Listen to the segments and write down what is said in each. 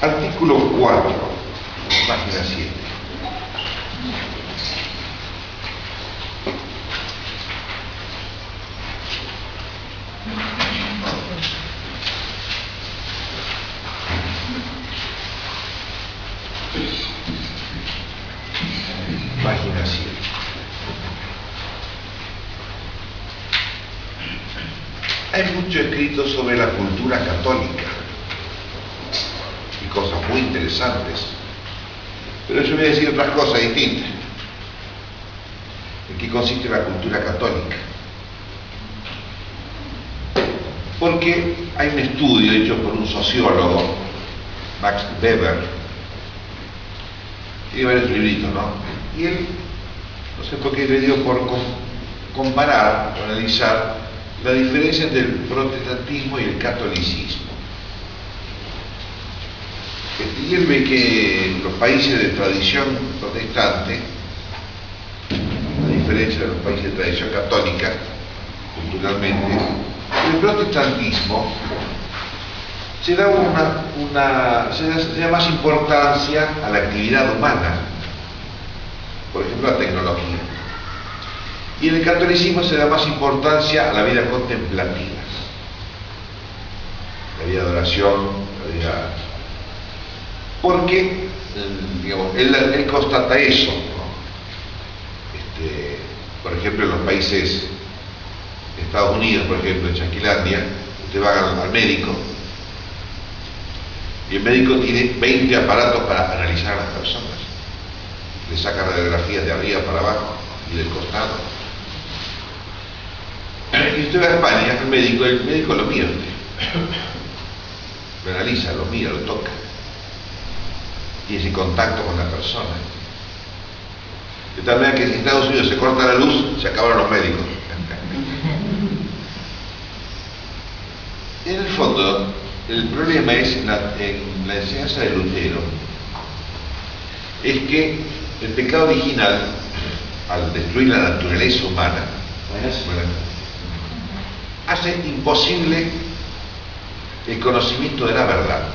Artículo 4, página 7. Página 7. Hay mucho escrito sobre la cultura católica y cosas muy interesantes, pero yo voy a decir otras cosas distintas. ¿En qué consiste la cultura católica? Porque hay un estudio hecho por un sociólogo, Max Weber, tiene varios libritos, ¿no? Y él, no sé por qué le dio por comparar o analizar la diferencia entre el protestantismo y el catolicismo. Y él ve que en los países de tradición protestante, a diferencia de los países de tradición católica, culturalmente, el protestantismo se da se da más importancia a la actividad humana, por ejemplo, a la tecnología. Y en el catolicismo se da más importancia a la vida contemplativa, la vida de oración, la vida... Porque, digamos, él constata eso, ¿no? Por ejemplo, en los países de Estados Unidos, por ejemplo, en Yanquilandia, usted va al médico y el médico tiene 20 aparatos para analizar a las personas. Le saca radiografías de arriba para abajo y del costado. Y usted va a España, el médico lo mira, lo analiza, lo mira, lo toca, tiene ese contacto con la persona. De tal manera que si en Estados Unidos se corta la luz, se acabaron los médicos. En el fondo, el problema es en la enseñanza de Lutero, es que el pecado original, al destruir la naturaleza humana, hace imposible el conocimiento de la verdad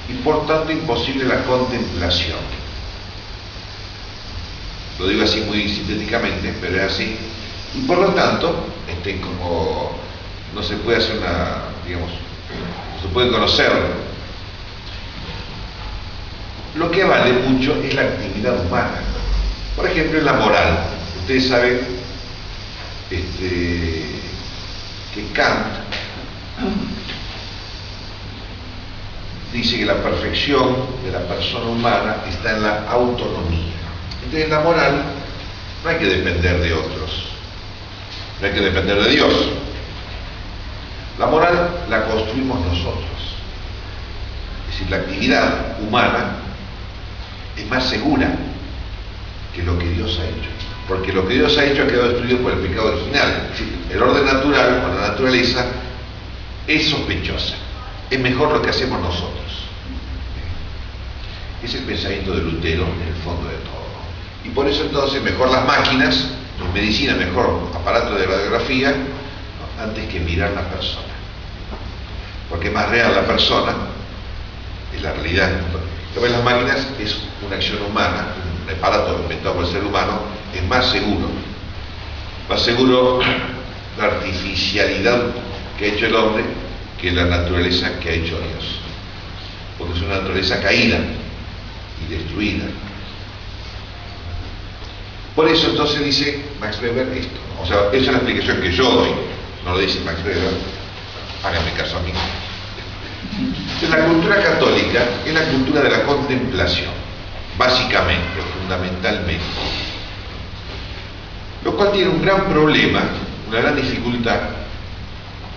y por tanto imposible la contemplación. Lo digo así muy sintéticamente, pero es así. Y por lo tanto, como no se puede hacer digamos, no se puede conocer, lo que vale mucho es la actividad humana. Por ejemplo, en la moral. Ustedes saben que Kant dice que la perfección de la persona humana está en la autonomía. Entonces, en la moral no hay que depender de otros, no hay que depender de Dios. La moral la construimos nosotros. Es decir, la actividad humana es más segura que lo que Dios ha hecho, porque lo que Dios ha hecho ha quedado destruido por el pecado original. Es decir, el orden natural o la naturaleza es sospechosa, es mejor lo que hacemos nosotros. Es el pensamiento de Lutero en el fondo de todo. Y por eso entonces mejor las máquinas, en medicina mejor aparatos de radiografía, ¿no?, antes que mirar la persona, porque más real la persona es la realidad. Pero las máquinas es una acción humana, un aparato inventado por el ser humano, es más seguro la artificialidad que ha hecho el hombre que la naturaleza que ha hecho Dios, porque es una naturaleza caída y destruida. Por eso entonces dice Max Weber esto, ¿no? O sea, esa es la explicación que yo doy, no lo dice Max Weber, háganme caso a mí. Entonces, la cultura católica es la cultura de la contemplación, básicamente, fundamentalmente, lo cual tiene un gran problema, una gran dificultad,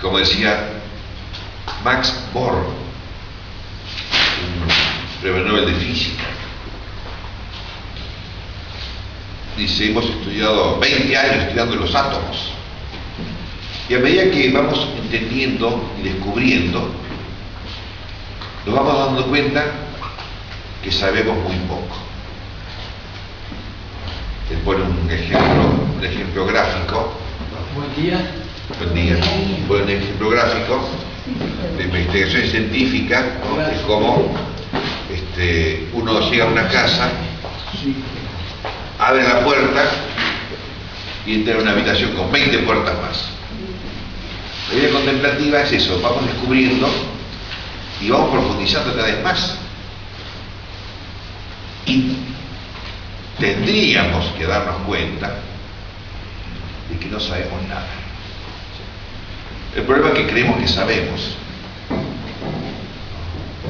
como decía Max Born, un premio Nobel de Física. Dice, hemos estudiado 20 años estudiando los átomos, y a medida que vamos entendiendo y descubriendo, nos vamos dando cuenta que sabemos muy poco. Él pone un ejemplo gráfico. Buen día. Buen día. Pone un ejemplo gráfico de investigación científica, ¿no? Es como uno llega a una casa, abre la puerta y entra en una habitación con 20 puertas más. La vida contemplativa es eso, vamos descubriendo y vamos profundizando cada vez más. Y tendríamos que darnos cuenta de que no sabemos nada. El problema es que creemos que sabemos,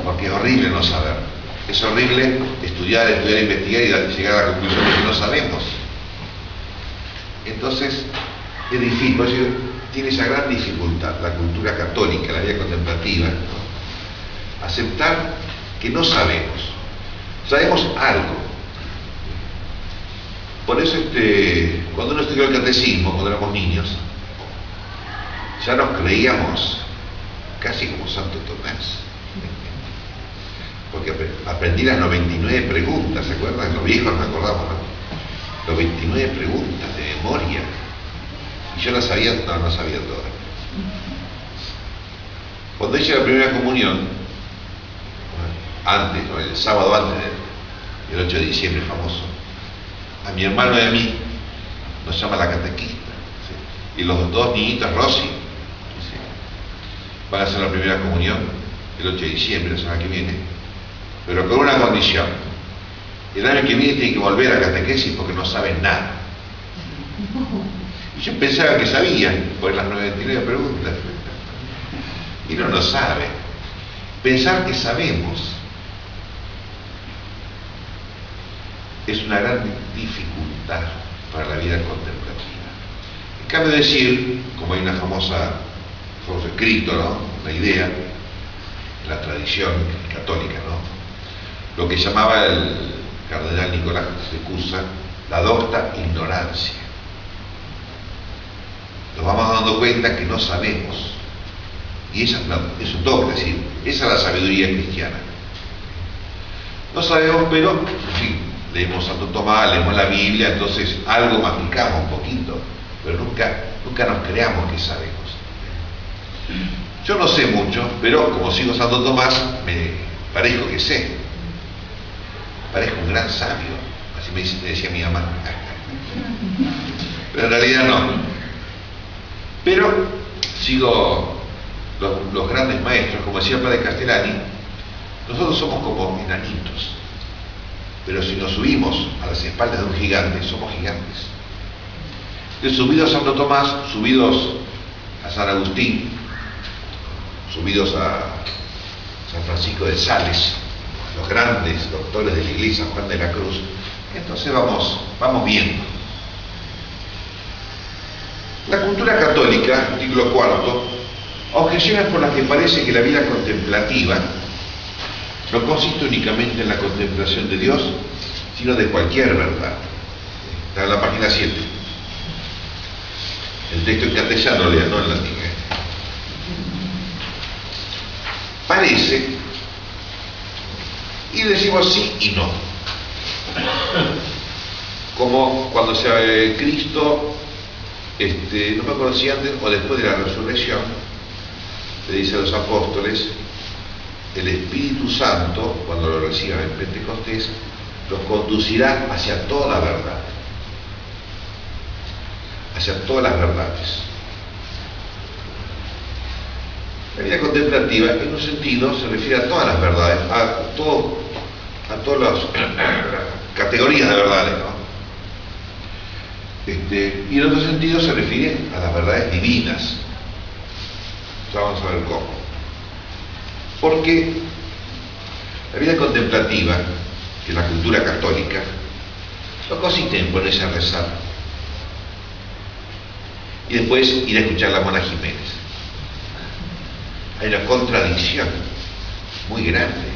porque es horrible no saber. Es horrible estudiar, investigar y llegar a la conclusión de que no sabemos. Entonces, es difícil, por eso tiene esa gran dificultad la cultura católica, la vida contemplativa, ¿no? Aceptar que no sabemos. Sabemos algo. Por eso cuando uno estudió el catecismo, cuando éramos niños, ya nos creíamos casi como Santo Tomás. Porque aprendí las 99 preguntas, ¿se acuerdan? Los viejos nos acordamos, ¿no? Las 29 preguntas de memoria. Y yo las sabía, no sabía todas. Cuando hice la primera comunión, antes, ¿no? El sábado antes del 8 de diciembre famoso, a mi hermano y a mí nos llama la catequista, ¿sí? Y los dos niñitos Rossi, ¿sí? Van a hacer la primera comunión el 8 de diciembre, la semana que viene, pero con una condición: el año que viene tienen que volver a catequesis porque no saben nada. Y yo pensaba que sabían por las 99 preguntas, y no sabe. Pensar que sabemos es una gran dificultad para la vida contemplativa. En cambio, decir, como hay una famoso escrito, ¿no? La idea, la tradición católica, ¿no? Lo que llamaba el cardenal Nicolás de Cusa la docta ignorancia. Nos vamos dando cuenta que no sabemos. Y esa es un docta, es decir, esa es la sabiduría cristiana. No sabemos, pero, en fin, leemos Santo Tomás, leemos la Biblia, entonces algo masticamos un poquito, pero nunca nos creamos que sabemos. Yo no sé mucho, pero como sigo Santo Tomás, me parezco que sé. Parezco un gran sabio, así me decía mi mamá. Pero en realidad no. Pero sigo los grandes maestros, como decía el padre Castellani. Nosotros somos como enanitos, pero si nos subimos a las espaldas de un gigante, somos gigantes. Entonces, subidos a Santo Tomás, subidos a San Agustín, subidos a San Francisco de Sales, los grandes doctores de la Iglesia, Juan de la Cruz, entonces vamos viendo. La cultura católica, artículo 4, objeciones por las que parece que la vida contemplativa no consiste únicamente en la contemplación de Dios, sino de cualquier verdad. Está en la página 7. El texto en castellano, lea, no en latín. Parece, y decimos sí y no. Como cuando Cristo, no me acuerdo si antes o después de la resurrección, le dice a los apóstoles: el Espíritu Santo, cuando lo reciban en Pentecostés, los conducirá hacia toda la verdad, hacia todas las verdades. La vida contemplativa, en un sentido, se refiere a todas las verdades, a todas las categorías de verdades, ¿no? Y en otro sentido se refiere a las verdades divinas. Ya vamos a ver cómo. Porque la vida contemplativa, que es la cultura católica, no consiste en ponerse a rezar y después ir a escuchar a la Mona Jiménez. Hay una contradicción muy grande.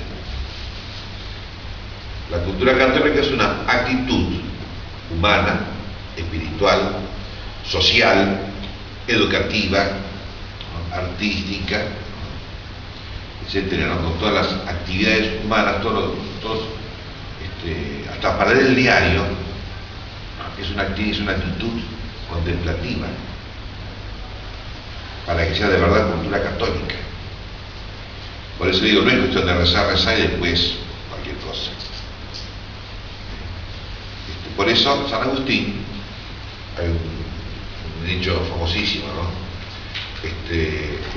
La cultura católica es una actitud humana, espiritual, social, educativa, artística, etcétera, ¿no? Con todas las actividades humanas, hasta para leer el diario, es una actitud contemplativa, para que sea de verdad cultura católica. Por eso digo, no es cuestión de rezar y después cualquier cosa. Por eso San Agustín, hay un dicho famosísimo, ¿no?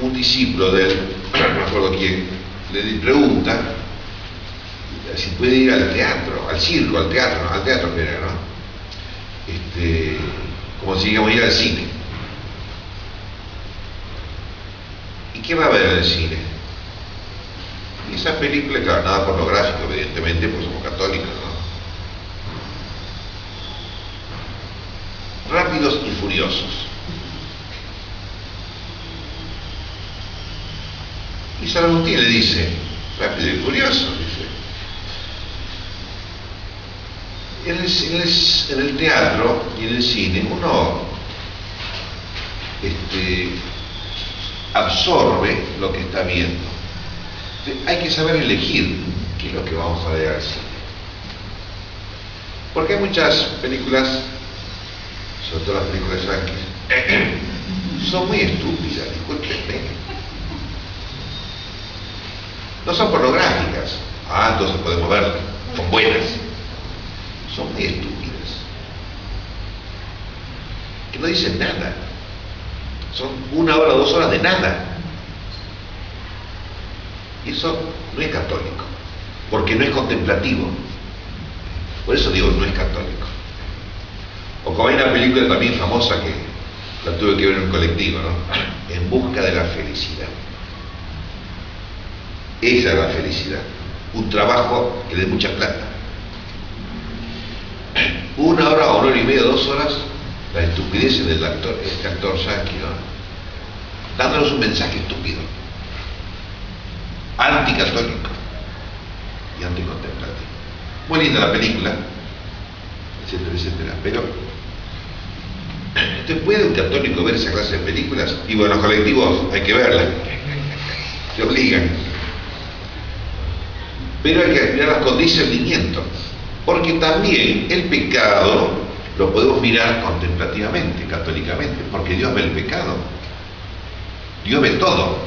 Un discípulo de él, no me acuerdo quién, le pregunta si puede ir al teatro, al circo, al teatro que era, ¿no? Como si íbamos a ir al cine. ¿Y qué va a ver en el cine? Y esa película, claro, nada pornográfico, evidentemente, pues somos católicos, ¿no? Rápidos y Furiosos. Y San Agustín le dice, Rápido y Furioso, dice. En el teatro y en el cine uno absorbe lo que está viendo. Entonces, hay que saber elegir qué es lo que vamos a ver al cine. Porque hay muchas películas, sobre todo las películas yanquis, son muy estúpidas, discúlpenme. No son pornográficas. Entonces podemos verlas. Son buenas. Son muy estúpidas. Que no dicen nada. Son 1 hora o 2 horas de nada. Y eso no es católico. Porque no es contemplativo. Por eso digo, no es católico. O como hay una película también famosa que la tuve que ver en un colectivo, ¿no? En busca de la felicidad. Esa es la felicidad. Un trabajo que dé mucha plata. 1 hora o 1 hora y media, 2 horas, la estupidez del actor, este actor yanqui, ¿no? Dándonos un mensaje estúpido, anticatólico y anticontemplativo. Muy linda la película, etcétera, etcétera. Pero ¿usted puede un católico ver esa clase de películas? Y bueno, los colectivos hay que verla, te obligan. Pero hay que mirarlas con discernimiento, porque también el pecado lo podemos mirar contemplativamente, católicamente, porque Dios ve el pecado, Dios ve todo.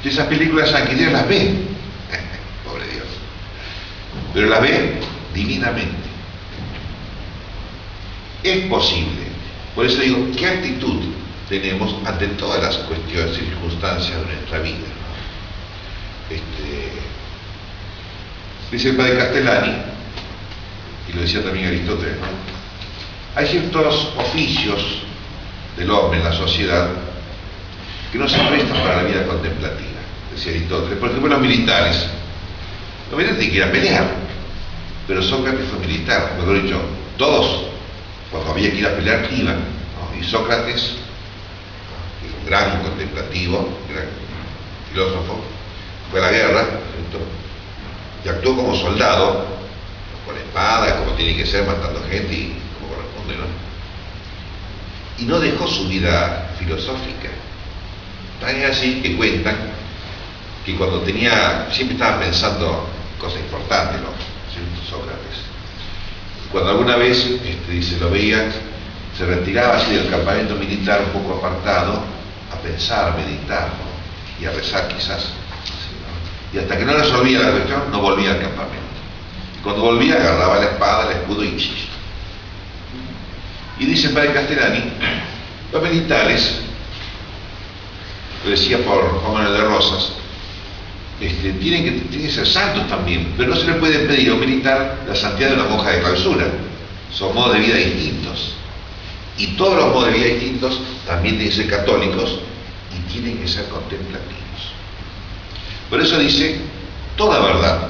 Y esas películas yanquis Dios las ve, pobre Dios, pero las ve divinamente. Es posible. Por eso digo, ¿qué actitud tenemos ante todas las cuestiones, circunstancias de nuestra vida? Dice el padre Castellani, y lo decía también Aristóteles, ¿no? Hay ciertos oficios del hombre en la sociedad que no se prestan para la vida contemplativa, decía Aristóteles. Por ejemplo, los militares. Los militares tienen que ir a pelear, pero Sócrates fue militar, mejor dicho, todos, cuando había que ir a pelear, iban, ¿no? Y Sócrates, un gran contemplativo, gran filósofo, fue a la guerra, ¿cierto? Y actuó como soldado, con espada, como tiene que ser, matando gente y como corresponde, ¿no? Y no dejó su vida filosófica. Tan es así que cuentan que cuando siempre estaba pensando cosas importantes, ¿no? ¿Cierto? Sócrates. Cuando alguna vez, dice, lo veía, se retiraba así del campamento militar un poco apartado, a pensar, a meditar, ¿no? Y a rezar quizás. Y hasta que no resolvía la cuestión, no volvía al campamento. Y cuando volvía, agarraba la espada, el escudo y chillo. Y dice el padre Castellani, los militares, lo decía por Juan Manuel de Rosas, tienen que ser santos también, pero no se le puede pedir a un militar la santidad de una monja de clausura. Son modos de vida distintos. Y todos los modos de vida distintos también tienen que ser católicos y tienen que ser contemplativos. Por eso dice, toda verdad,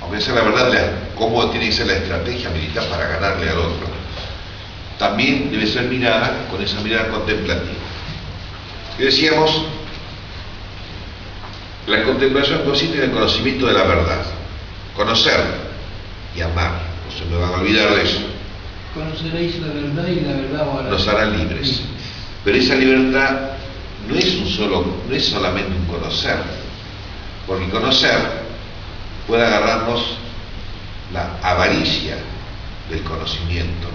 aunque sea la verdad de cómo tiene que ser la estrategia militar para ganarle al otro, también debe ser mirada con esa mirada contemplativa. Y decíamos, la contemplación consiste en el conocimiento de la verdad, conocer y amar, no se me van a olvidar de eso. Conoceréis la verdad y la verdad nos hará libres. Pero esa libertad no es solamente un conocer, porque conocer puede agarrarnos la avaricia del conocimiento,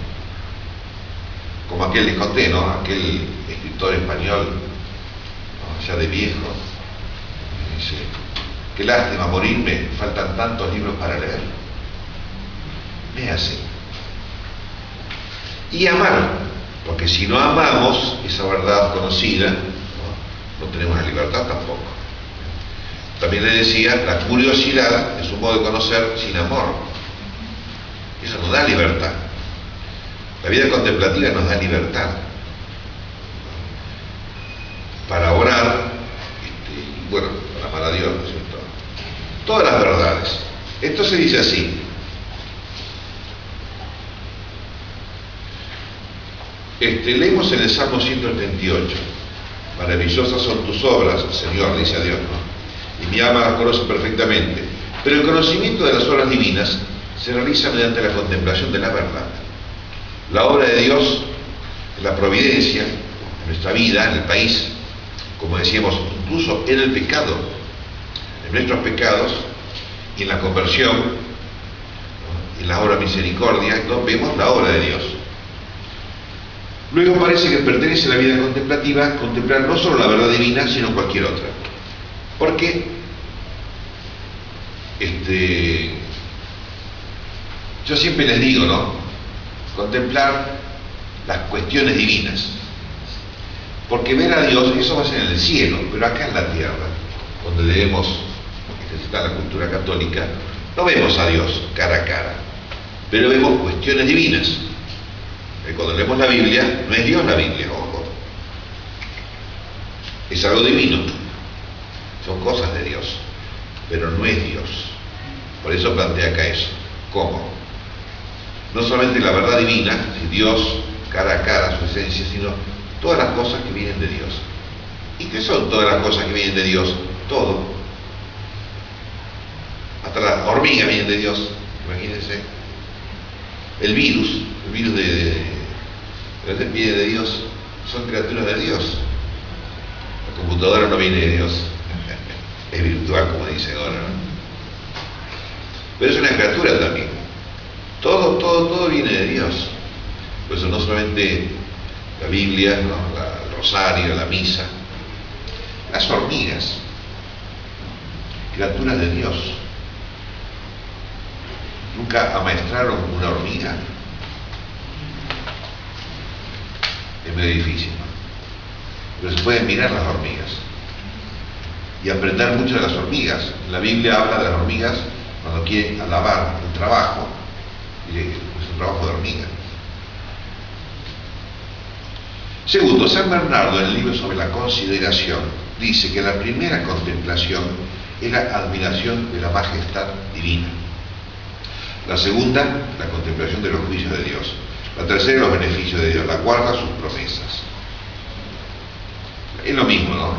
como aquel les conté, ¿no? Aquel escritor español, ¿no? Ya de viejo, Dice, qué lástima morirme, faltan tantos libros para leer. Es así. Y amar, porque si no amamos esa verdad conocida, no tenemos la libertad tampoco. También le decía, la curiosidad es un modo de conocer sin amor. Eso nos da libertad. La vida contemplativa nos da libertad para orar, y bueno, para amar a Dios, ¿no es cierto? Todas las verdades. Entonces dice así: leemos en el Salmo 138, maravillosas son tus obras, Señor, dice a Dios, ¿no? Y mi alma las conoce perfectamente. Pero el conocimiento de las obras divinas se realiza mediante la contemplación de la verdad. La obra de Dios, en la providencia, en nuestra vida, en el país, como decíamos, incluso en el pecado, en nuestros pecados, y en la conversión, ¿no? En la obra de misericordia, ¿no? Vemos la obra de Dios. Luego parece que pertenece a la vida contemplativa contemplar no solo la verdad divina, sino cualquier otra. Porque yo siempre les digo, ¿no? Contemplar las cuestiones divinas. Porque ver a Dios, eso va a ser en el cielo, pero acá en la tierra, donde debemos ejercitar la cultura católica, no vemos a Dios cara a cara, pero vemos cuestiones divinas. Cuando leemos la Biblia, no es Dios la Biblia, ojo. Es algo divino. Son cosas de Dios, pero no es Dios. Por eso plantea acá eso. ¿Cómo? No solamente la verdad divina, si Dios cara a cara, su esencia, sino todas las cosas que vienen de Dios. ¿Y qué son todas las cosas que vienen de Dios? Todo. Hasta la hormiga viene de Dios, imagínense. El virus viene de Dios, son criaturas de Dios. La computadora no viene de Dios, es virtual, como dice ahora, ¿no? Pero es una criatura también. Todo viene de Dios. Por eso no solamente la Biblia, ¿no? El rosario, la misa, las hormigas, criaturas de Dios. ¿Nunca amaestraron una hormiga? Es medio difícil, ¿no? Pero se pueden mirar las hormigas y aprender mucho de las hormigas. La Biblia habla de las hormigas cuando quiere alabar el trabajo, y es un trabajo de hormiga. Segundo, San Bernardo, en el libro sobre la consideración, dice que la primera contemplación es la admiración de la majestad divina. La segunda, la contemplación de los juicios de Dios. La tercera, los beneficios de Dios. La cuarta, sus promesas. Es lo mismo, ¿no?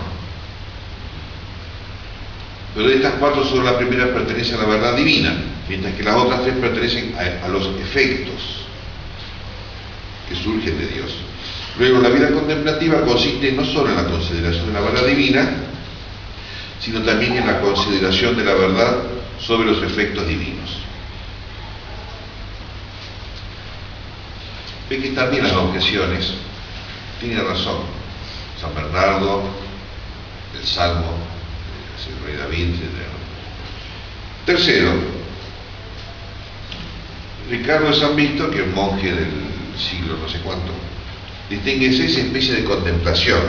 Pero de estas cuatro, solo la primera pertenece a la verdad divina, mientras que las otras tres pertenecen a los efectos que surgen de Dios. Luego, la vida contemplativa consiste no solo en la consideración de la verdad divina, sino también en la consideración de la verdad sobre los efectos divinos. Ve que también las objeciones tienen razón. San Bernardo, el Salmo, el rey David, etc. Tercero, Ricardo de San Víctor, que es monje del siglo no sé cuánto, distingue 6 especies de contemplación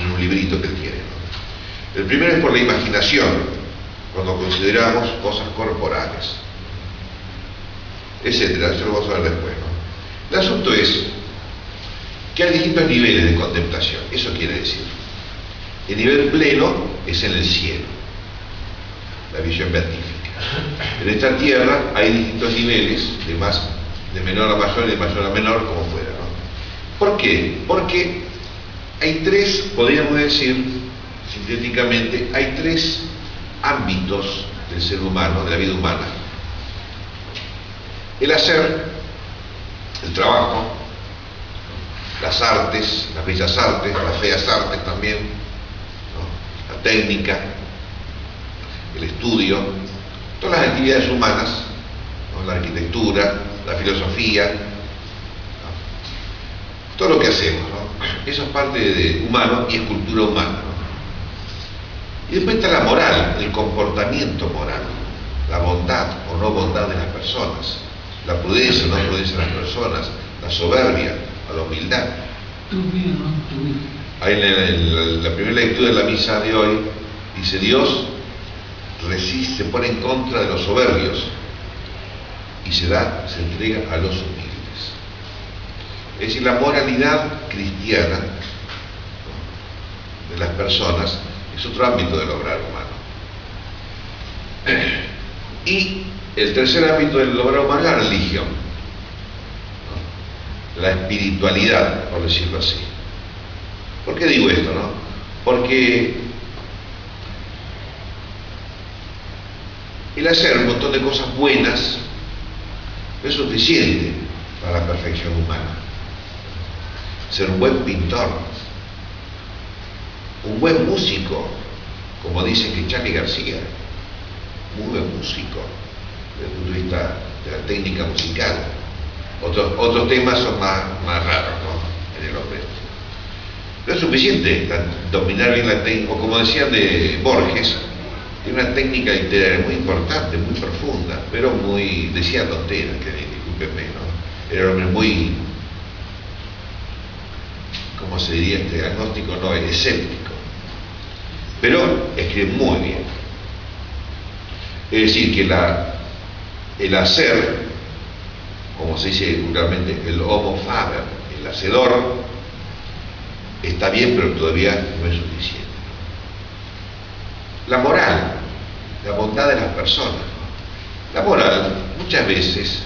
en un librito que él tiene, ¿no? El primero es por la imaginación, cuando consideramos cosas corporales, etcétera. Eso lo vamos a ver después, ¿no? El asunto es que hay distintos niveles de contemplación. Eso quiere decir, el nivel pleno es en el cielo, la visión beatífica. En esta tierra hay distintos niveles, de menor a mayor y de mayor a menor, como fuera, ¿no? ¿Por qué? Porque hay tres, podríamos decir sintéticamente, hay tres ámbitos del ser humano, de la vida humana: el hacer, el trabajo, las artes, las bellas artes, las feas artes también, ¿no? La técnica, el estudio, todas las actividades humanas, ¿no? La arquitectura, la filosofía, ¿no? Todo lo que hacemos, ¿no? Eso es parte de humano y es cultura humana, ¿no? Y después está la moral, el comportamiento moral, la bondad o no bondad de las personas, la prudencia o no prudencia de las personas, la soberbia o la humildad. Ahí en la primera lectura de la misa de hoy dice: Dios resiste, se pone en contra de los soberbios y se entrega a los humildes. Es decir, la moralidad cristiana de las personas es otro ámbito del obrar humano. Y el tercer ámbito del obrar humano es la religión, ¿no? La espiritualidad, por decirlo así. ¿Por qué digo esto, no? Porque el hacer un montón de cosas buenas no es suficiente para la perfección humana. Ser un buen pintor, un buen músico, como dice que Charly García, muy buen músico desde el punto de vista de la técnica musical. Otros temas son más raros, ¿no? En el hombre. No es suficiente dominar bien la técnica, o como decían de Borges, tiene una técnica literaria muy importante, muy profunda, pero muy, decía tontera, que discúlpenme, ¿no? Era un hombre muy, ¿cómo se diría? Agnóstico, no, escéptico, pero escribe muy bien. Es decir, que el hacer, como se dice vulgarmente, el homo faber, el hacedor, está bien, pero todavía no es suficiente. La moral, la bondad de las personas. La moral, muchas veces,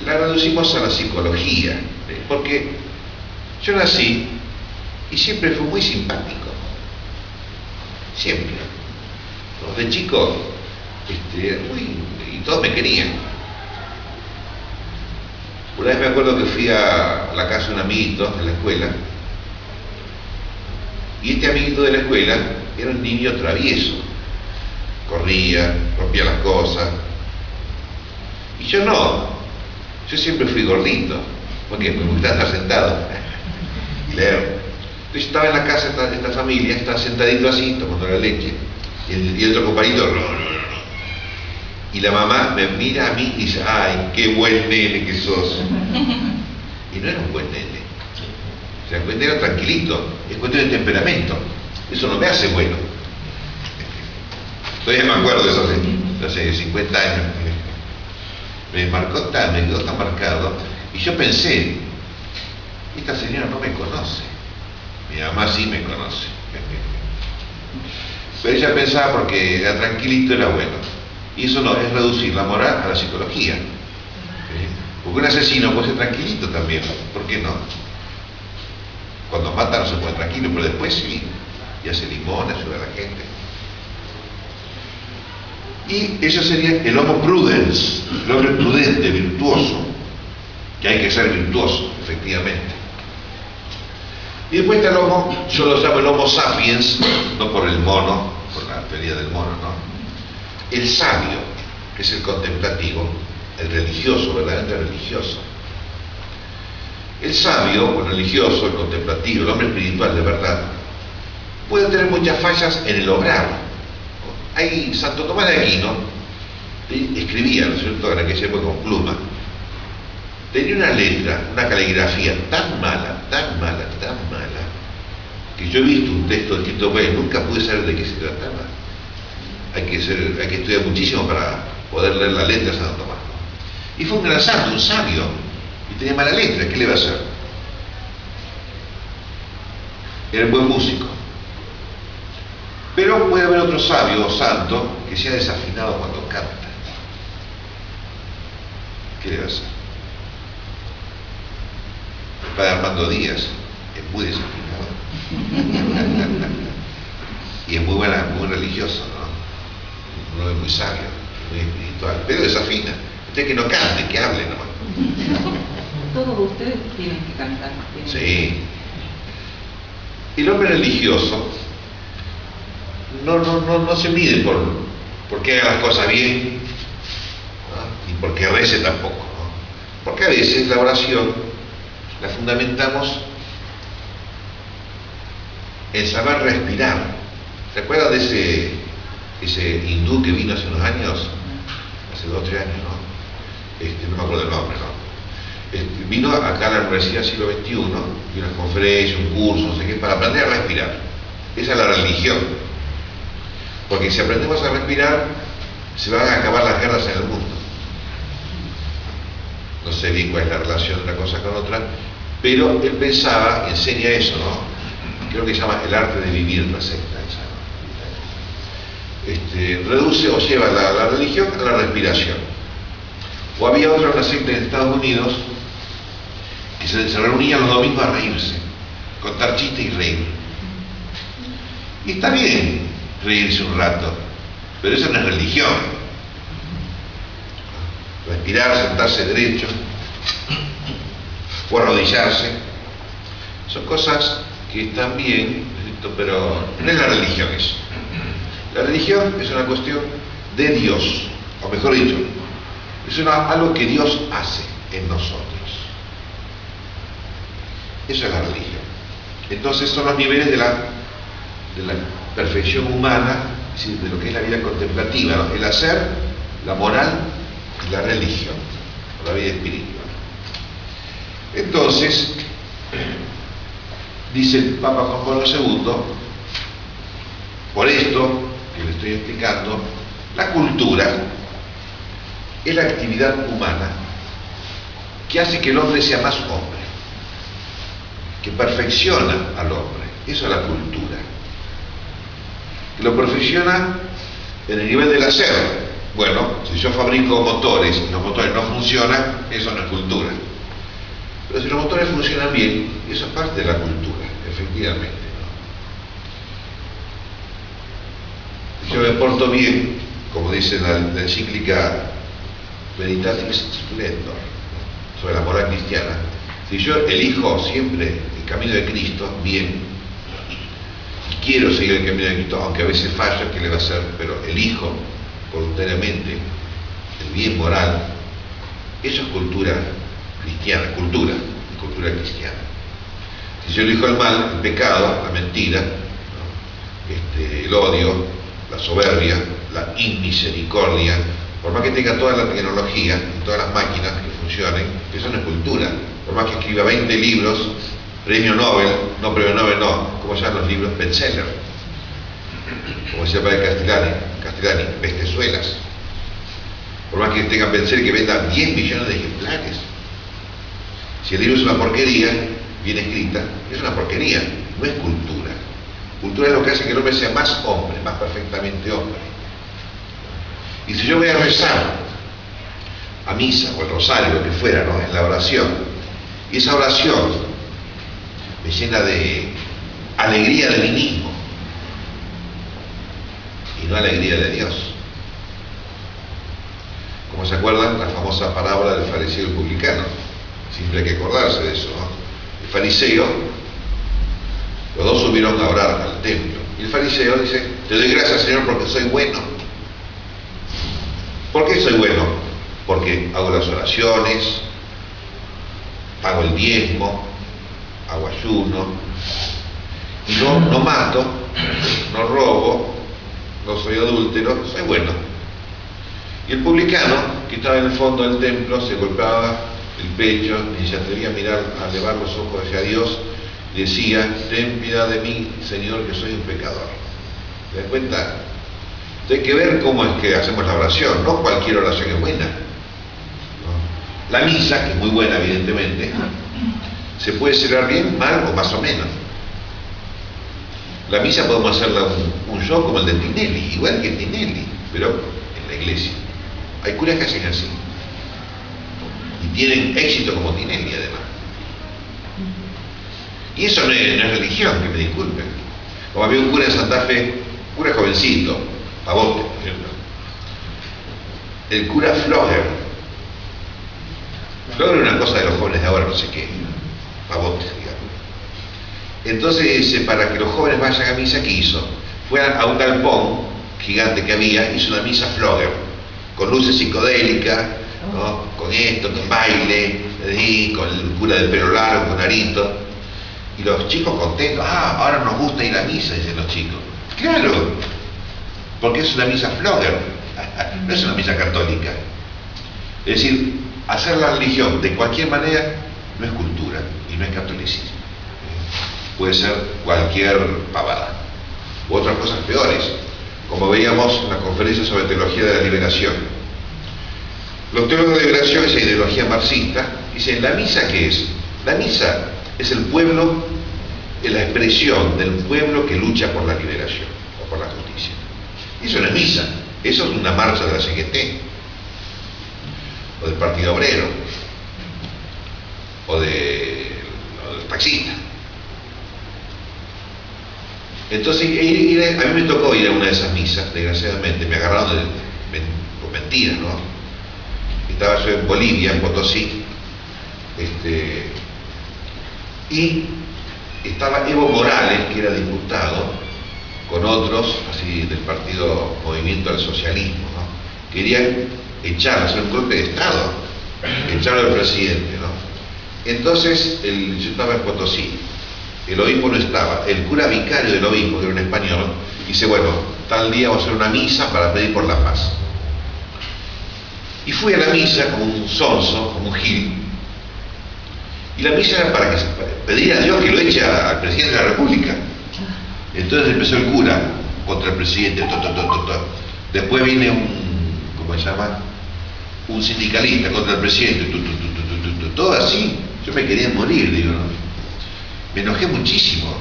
la reducimos a la psicología, porque yo nací y siempre fui muy simpático. Siempre. De chico, y todos me querían. Una vez me acuerdo que fui a la casa de un amiguito en la escuela, y este amiguito de la escuela era un niño travieso, corría, rompía las cosas, y yo no, yo siempre fui gordito, porque me gustaba estar sentado y leer. Entonces estaba en la casa de esta familia, estaba sentadito así, tomando la leche, y el otro compañito, no. Y la mamá me mira a mí y dice: ay, qué buen nene que sos. Y no era un buen nene. O sea, el buen nene era tranquilito, es cuestión de temperamento. Eso no me hace bueno. Todavía me acuerdo de eso hace 50 años. Me quedó tan marcado. Y yo pensé: esta señora no me conoce. Mi mamá sí me conoce. Pero ella pensaba porque era tranquilito, era bueno. Y eso no, es reducir la moral a la psicología. Porque un asesino puede ser tranquilito también, ¿por qué no? Cuando mata no se pone tranquilo, pero después sí, y hace limón, ayuda a la gente. Y eso sería el homo prudens, el hombre prudente, virtuoso, que hay que ser virtuoso, efectivamente. Y después está el homo, yo lo llamo el homo sapiens, no por el mono, por la teoría del mono, ¿no? El sabio, que es el contemplativo, el religioso, verdaderamente religioso. El sabio, o el religioso, el contemplativo, el hombre espiritual de verdad, puede tener muchas fallas en el obrar. Hay Santo Tomás de Aquino, escribía, ¿no es cierto?, en aquella época con pluma. Tenía una letra, una caligrafía tan mala, que yo he visto un texto escrito por él, nunca pude saber de qué se trataba. Hay que estudiar muchísimo para poder leer la letra de Santo Tomás. Y fue un gran santo, un sabio, y tenía mala letra, ¿qué le va a hacer? Era un buen músico. Pero puede haber otro sabio o santo que sea desafinado cuando canta. ¿Qué le va a hacer? El padre Armando Díaz es muy desafinado. Y es muy religioso, ¿no? Uno es muy sabio, muy espiritual, pero desafina. Usted que no cante, que hable nomás. Todos ustedes tienen que cantar. Sí. El hombre religioso no se mide por qué haga las cosas bien, ¿no? Ni por qué rece tampoco, ¿no? Porque a veces la oración la fundamentamos en saber respirar. ¿Se acuerdan de ese hindú que vino hace unos años? Hace 2 o 3 años, ¿no? No me acuerdo el nombre, ¿no? Vino acá a la Universidad del Siglo XXI, y una conferencia, un curso, no sé qué, para aprender a respirar. Esa es la religión. Porque si aprendemos a respirar, se van a acabar las guerras en el mundo. No sé bien cuál es la relación de una cosa con otra, pero él pensaba, y enseña eso, ¿no? Creo que se llama el arte de vivir, la secta esa. Reduce o lleva la religión a la respiración. O había otra, una secta en Estados Unidos, que se reunía los domingos a reírse, contar chistes y reír. Y está bien reírse un rato, pero eso no es religión. Respirar, sentarse derecho, o arrodillarse, son cosas que están bien, pero no es la religión eso. La religión es una cuestión de Dios, o mejor dicho, es algo que Dios hace en nosotros. Eso es la religión. Entonces son los niveles de la perfección humana, es decir, de lo que es la vida contemplativa, ¿no? El hacer, la moral y la religión, la vida espiritual. Entonces, dice el Papa Juan Pablo II, por esto que le estoy explicando, la cultura es la actividad humana que hace que el hombre sea más hombre, que perfecciona al hombre. Eso es la cultura, que lo perfecciona en el nivel del hacer. Bueno, si yo fabrico motores y los motores no funcionan, eso no es cultura. Pero si los motores funcionan bien, eso es parte de la cultura, efectivamente, ¿no? Si yo me porto bien, como dice la encíclica Veritatis Splendor, ¿no?, sobre la moral cristiana, si yo elijo siempre el camino de Cristo, bien, y quiero seguir el camino de Cristo, aunque a veces fallo, ¿qué le va a hacer? Pero elijo voluntariamente el bien moral, eso es cultura cristiana, cultura cristiana. Si yo elijo el mal, el pecado, la mentira, ¿no?, el odio, la soberbia, la inmisericordia, por más que tenga toda la tecnología y todas las máquinas que funcionen, eso no es cultura. Por más que escriba 20 libros, premio Nobel, no, ¿cómo se llaman los libros? Bestseller. Como decía el padre Castellani, bestezuelas. Por más que tengan bestseller que venda 10 millones de ejemplares. Si el libro es una porquería, bien escrita, es una porquería, no es cultura. Cultura es lo que hace que el hombre sea más hombre, más perfectamente hombre. Y si yo voy a rezar a misa o el rosario, lo que fuera, ¿no?, en la oración, y esa oración me llena de alegría de mí mismo y no alegría de Dios. Como se acuerdan, la famosa parábola del fariseo y el publicano, siempre hay que acordarse de eso, ¿no? El fariseo, los dos subieron a orar al templo, y el fariseo dice: te doy gracias, Señor, porque soy bueno. ¿Por qué soy bueno? Porque hago las oraciones, pago el diezmo, hago ayuno, y no mato, no robo, no soy adúltero, soy bueno. Y el publicano, que estaba en el fondo del templo, se golpeaba el pecho y se atrevía a mirar, a elevar los ojos hacia Dios, y decía: ten piedad de mí, Señor, que soy un pecador. ¿Te das cuenta? Hay que ver cómo es que hacemos la oración, no cualquier oración es buena, ¿no? La misa, que es muy buena evidentemente, se puede celebrar bien, mal o más o menos. La misa podemos hacerla un show como el de Tinelli, igual que Tinelli, pero en la iglesia. Hay curas que hacen así y tienen éxito como Tinelli además. Y eso no es religión, que me disculpen. Como había un cura en Santa Fe, cura jovencito, Pavote, por ejemplo, el cura Flogger. Flogger es una cosa de los jóvenes de ahora, no sé qué, Pavote, digamos. Entonces, para que los jóvenes vayan a misa, ¿qué hizo? Fue a un galpón gigante que había, hizo una misa Flogger, con luces psicodélicas, ¿no?, con esto, con baile, con el cura del pelo largo, con arito. Y los chicos contentos, ahora nos gusta ir a misa, dicen los chicos. Claro, porque es una misa flogger, no es una misa católica. Es decir, hacer la religión de cualquier manera no es cultura y no es catolicismo. Puede ser cualquier pavada u otras cosas peores, como veíamos en la conferencia sobre teología de la liberación. Los teólogos de la liberación, esa ideología marxista, dicen: ¿la misa qué es? La misa es el pueblo, es la expresión del pueblo que lucha por la liberación o por la justicia. Y eso no es misa, eso es una marcha de la CGT o del Partido Obrero o del taxista. Entonces, a mí me tocó ir a una de esas misas, desgraciadamente, me agarraron por mentiras, ¿no? Estaba yo en Bolivia, en Potosí, y estaba Evo Morales, que era diputado, con otros, así, del partido Movimiento al Socialismo, ¿no? Querían hacer un golpe de Estado, echar al presidente, ¿no? Entonces, yo estaba en Potosí, el obispo no estaba, el cura vicario del obispo, que era un español, dice: bueno, tal día vamos a hacer una misa para pedir por la paz. Y fui a la misa como un sonso, como un gil, y la misa era para pedir a Dios que lo eche al presidente de la República. Entonces empezó el cura contra el presidente, después viene ¿cómo se llama? Un sindicalista contra el presidente, todo así. Yo me quería morir, digo, ¿no? Me enojé muchísimo.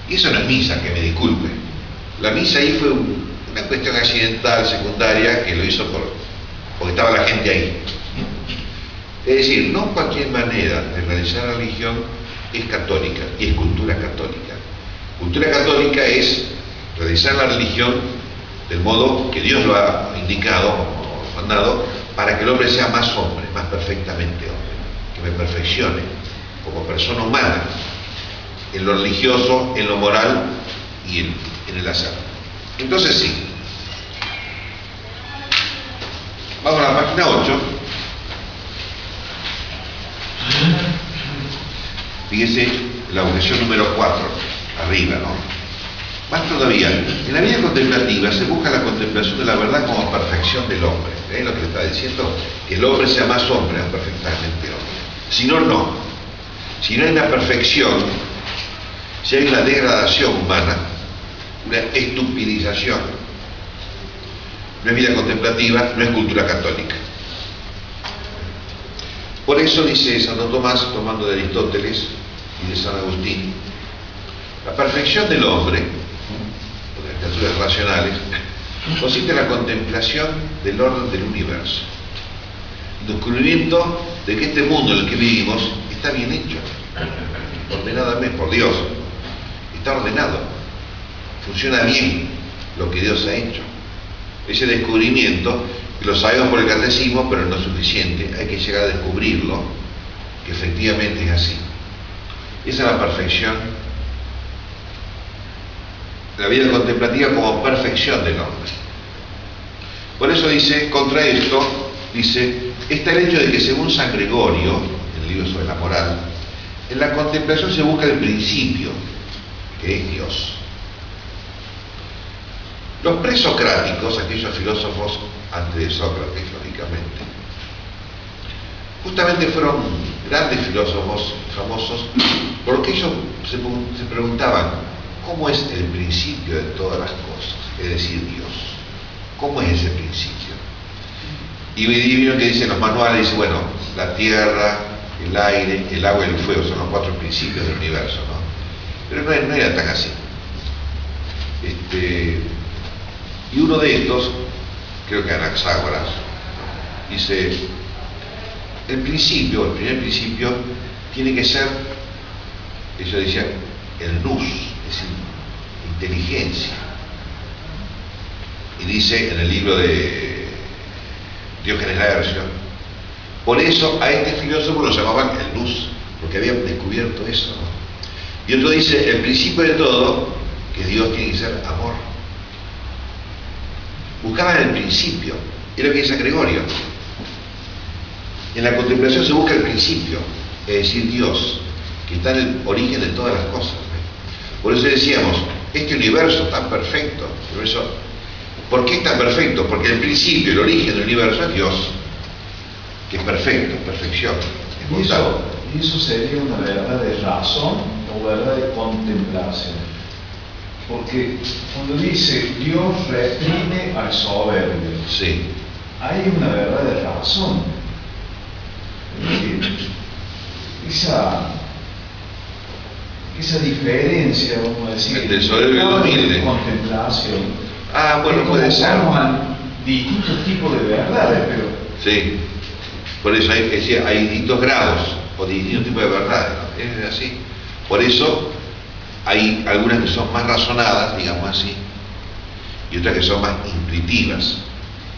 Y eso no es misa, que me disculpe. La misa ahí fue una cuestión accidental, secundaria, que lo hizo porque estaba la gente ahí. Es decir, no cualquier manera de realizar la religión es católica y es cultura católica. Cultura católica es realizar la religión del modo que Dios lo ha indicado o mandado, para que el hombre sea más hombre, más perfectamente hombre, que me perfeccione como persona humana, en lo religioso, en lo moral y en el hacer. Entonces sí. Vamos a la página 8. Fíjese la objeción número 4, arriba, ¿no? Más todavía, en la vida contemplativa se busca la contemplación de la verdad como perfección del hombre. ¿Ven lo que le está diciendo? Que el hombre sea más hombre, más perfectamente hombre. Si no, no. Si no hay una perfección, si hay una degradación humana, una estupidización, no es vida contemplativa, no es cultura católica. Por eso dice Santo Tomás, tomando de Aristóteles y de San Agustín, la perfección del hombre, de las criaturas racionales, consiste en la contemplación del orden del universo, el descubrimiento de que este mundo en el que vivimos está bien hecho, ordenadamente por Dios, está ordenado, funciona bien lo que Dios ha hecho. Ese descubrimiento, que lo sabemos por el catecismo, pero no es suficiente, hay que llegar a descubrirlo, que efectivamente es así. Esa es la perfección, la vida contemplativa como perfección del hombre. Por eso dice, contra esto, dice, está el hecho de que según San Gregorio, en el libro sobre la moral, en la contemplación se busca el principio, que es Dios. Los presocráticos, aquellos filósofos antes de Sócrates, lógicamente, justamente fueron grandes filósofos famosos porque ellos se preguntaban ¿cómo es el principio de todas las cosas? Es decir, Dios. ¿Cómo es ese principio? Y vieron que dicen los manuales, dice, bueno, la tierra, el aire, el agua y el fuego son los 4 principios del universo, ¿no? Pero no era tan así. Y uno de estos, creo que Anaxágoras, dice, el primer principio, tiene que ser, ellos decían, el nous, es decir, inteligencia. Y dice en el libro de Diógenes Laercio, por eso a este filósofo lo llamaban el nous, porque habían descubierto eso, ¿no? Y otro dice, el principio de todo, que Dios tiene que ser amor. Buscaban el principio, es lo que dice Gregorio. En la contemplación se busca el principio, es decir, Dios. que está en el origen de todas las cosas. Por eso decíamos, este universo tan perfecto, ¿por qué es tan perfecto? Porque el principio, el origen del universo es Dios, que es perfecto, es perfección, es bondad. Y eso sería una verdad de razón o verdad de contemplación. Porque cuando dice Dios reprime al soberbio, Sí. hay una verdad de razón. Esa diferencia, vamos a decir, entre el soberbio y el humilde. Contemplación. Ah, bueno, puede ser. Vamos a distintos tipos de verdades, pero Sí. Por eso hay distintos grados o distintos tipos de verdades, ¿no? Es así. Por eso hay algunas que son más razonadas, digamos así, y otras que son más intuitivas.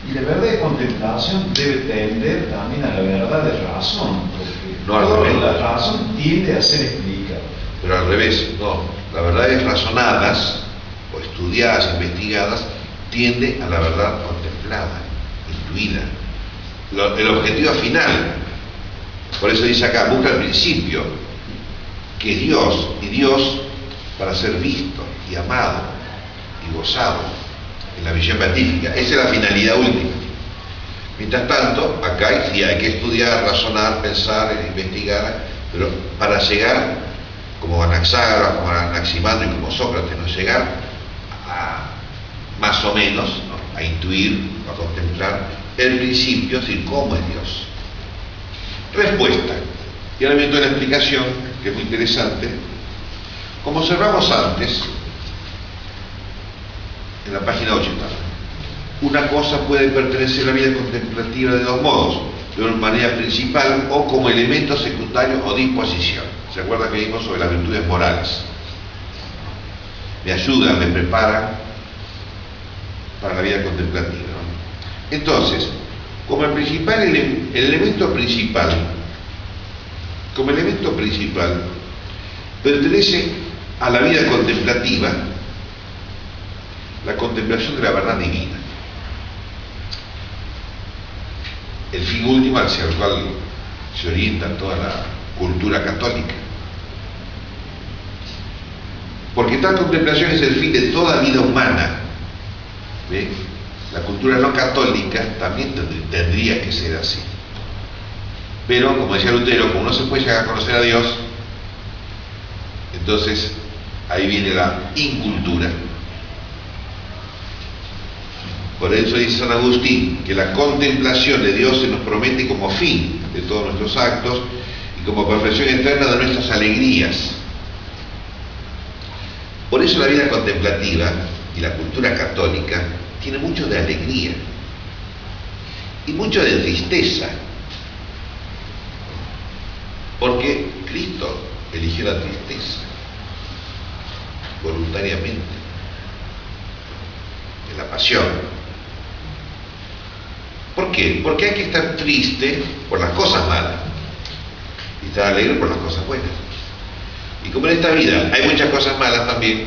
y la verdad de contemplación debe tender también a la verdad de razón, porque No, al toda revés. la razón tiende a ser explicada. Pero al revés, no. Las verdades razonadas o estudiadas, investigadas, tiende a la verdad contemplada, intuida. El objetivo final. Por eso dice acá, busca el principio, que es Dios, y Dios para ser visto y amado y gozado en la visión beatífica. Esa es la finalidad última. Mientras tanto, acá sí hay que estudiar, razonar, pensar, investigar, pero para llegar, como Anaxágoras, como Anaximandro y como Sócrates, ¿no? Llegar a más o menos, ¿no? A intuir, a contemplar el principio, es decir, cómo es Dios. Respuesta. Y ahora viendo la explicación, que es muy interesante. Como observamos antes, en la página 80, una cosa puede pertenecer a la vida contemplativa de dos modos, de una manera principal o como elemento secundario o disposición. ¿Se acuerdan que vimos sobre las virtudes morales? Me ayudan, me preparan para la vida contemplativa, ¿no? Entonces, como el elemento principal, pertenece a la vida contemplativa la contemplación de la verdad divina, el fin último hacia el cual se orienta toda la cultura católica, porque tal contemplación es el fin de toda vida humana. ¿Ve? La cultura no católica también tendría que ser así, pero como decía Lutero, como no se puede llegar a conocer a Dios, entonces ahí viene la incultura. Por eso dice San Agustín que la contemplación de Dios se nos promete como fin de todos nuestros actos y como perfección eterna de nuestras alegrías. Por eso la vida contemplativa y la cultura católica tiene mucho de alegría y mucho de tristeza, porque Cristo eligió la tristeza voluntariamente en la pasión. ¿Por qué? Porque hay que estar triste por las cosas malas y estar alegre por las cosas buenas. Y como en esta vida hay muchas cosas malas también,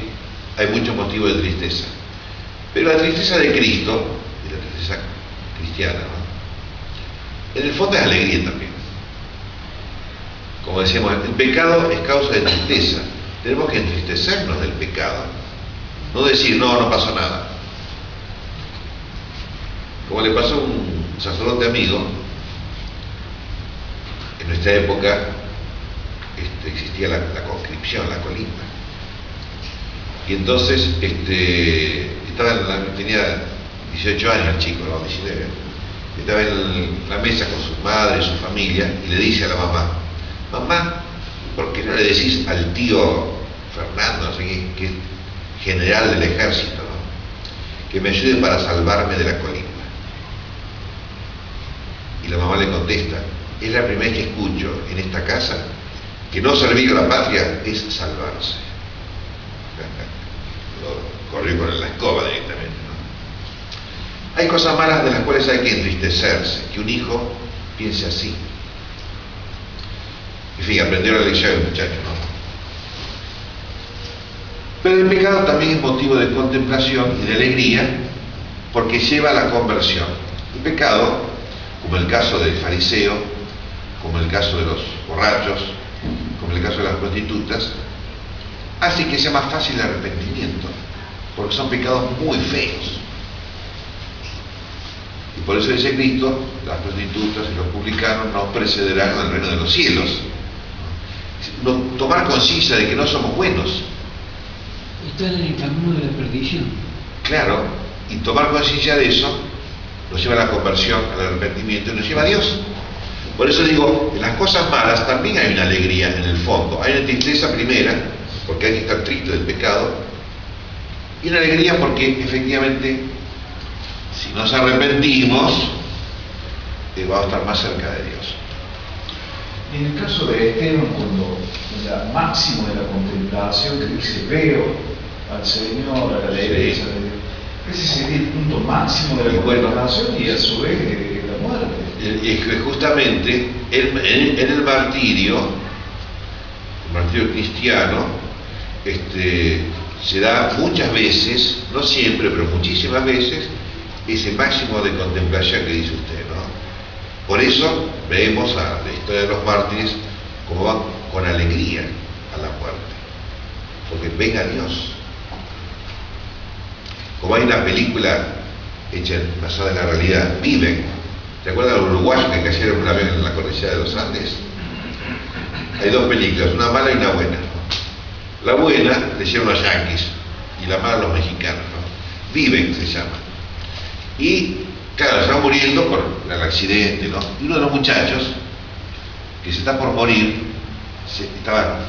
hay muchos motivos de tristeza. Pero la tristeza de Cristo, y la tristeza cristiana, ¿no? En el fondo es alegría también. Como decíamos, el pecado es causa de tristeza. Tenemos que entristecernos del pecado. No decir, no pasó nada. Como le pasó a un sacerdote amigo, en nuestra época existía la conscripción, la colimba. Y entonces tenía 18 años el chico, no, 19. Estaba en la mesa con su madre, su familia, y le dice a la mamá, mamá, ¿por qué no le decís al tío Fernando, no sé qué, que es general del ejército, ¿no? Que me ayude para salvarme de la colimba? Y la mamá le contesta, es la primera vez que escucho en esta casa que no servir a la patria es salvarse. Lo corrió con la escoba directamente, ¿no? Hay cosas malas de las cuales hay que entristecerse, que un hijo piense así. En fin, aprendió la lección el muchacho, ¿no? Pero el pecado también es motivo de contemplación y de alegría porque lleva a la conversión. El pecado, como el caso del fariseo, como el caso de los borrachos, como como en el caso de las prostitutas, hace que sea más fácil el arrepentimiento, porque son pecados muy feos. Y por eso dice Cristo, las prostitutas y los publicanos no precederán al reino de los cielos. Tomar conciencia de que no somos buenos. Están en el camino de la perdición. Claro, y tomar conciencia de eso nos lleva a la conversión, al arrepentimiento y nos lleva a Dios. Por eso digo, en las cosas malas también hay una alegría en el fondo. Hay una tristeza primera, porque hay que estar triste del pecado, y una alegría porque efectivamente, si nos arrepentimos, vamos a estar más cerca de Dios. Y en el caso de Esteban, cuando el máximo de la contemplación, que dice, veo al Señor, a la derecha de Dios, ese sería el punto máximo de la contemplación y a su vez la muerte. Y que justamente en el martirio cristiano, se da muchas veces, no siempre, pero muchísimas veces, ese máximo de contemplación que dice usted, ¿no? Por eso vemos a la historia de los mártires como van con alegría a la muerte, porque ven a Dios. Como hay una película hecha basada en la realidad, Viven. ¿Se acuerdan de los uruguayos que cayeron una vez en la cordillera de los Andes? Hay dos películas, una mala y una buena, ¿no? La buena le hicieron los yanquis y la mala los mexicanos, ¿no? Viven se llama. Y claro, se va muriendo por el accidente, ¿no? Y uno de los muchachos que se está por morir, estaba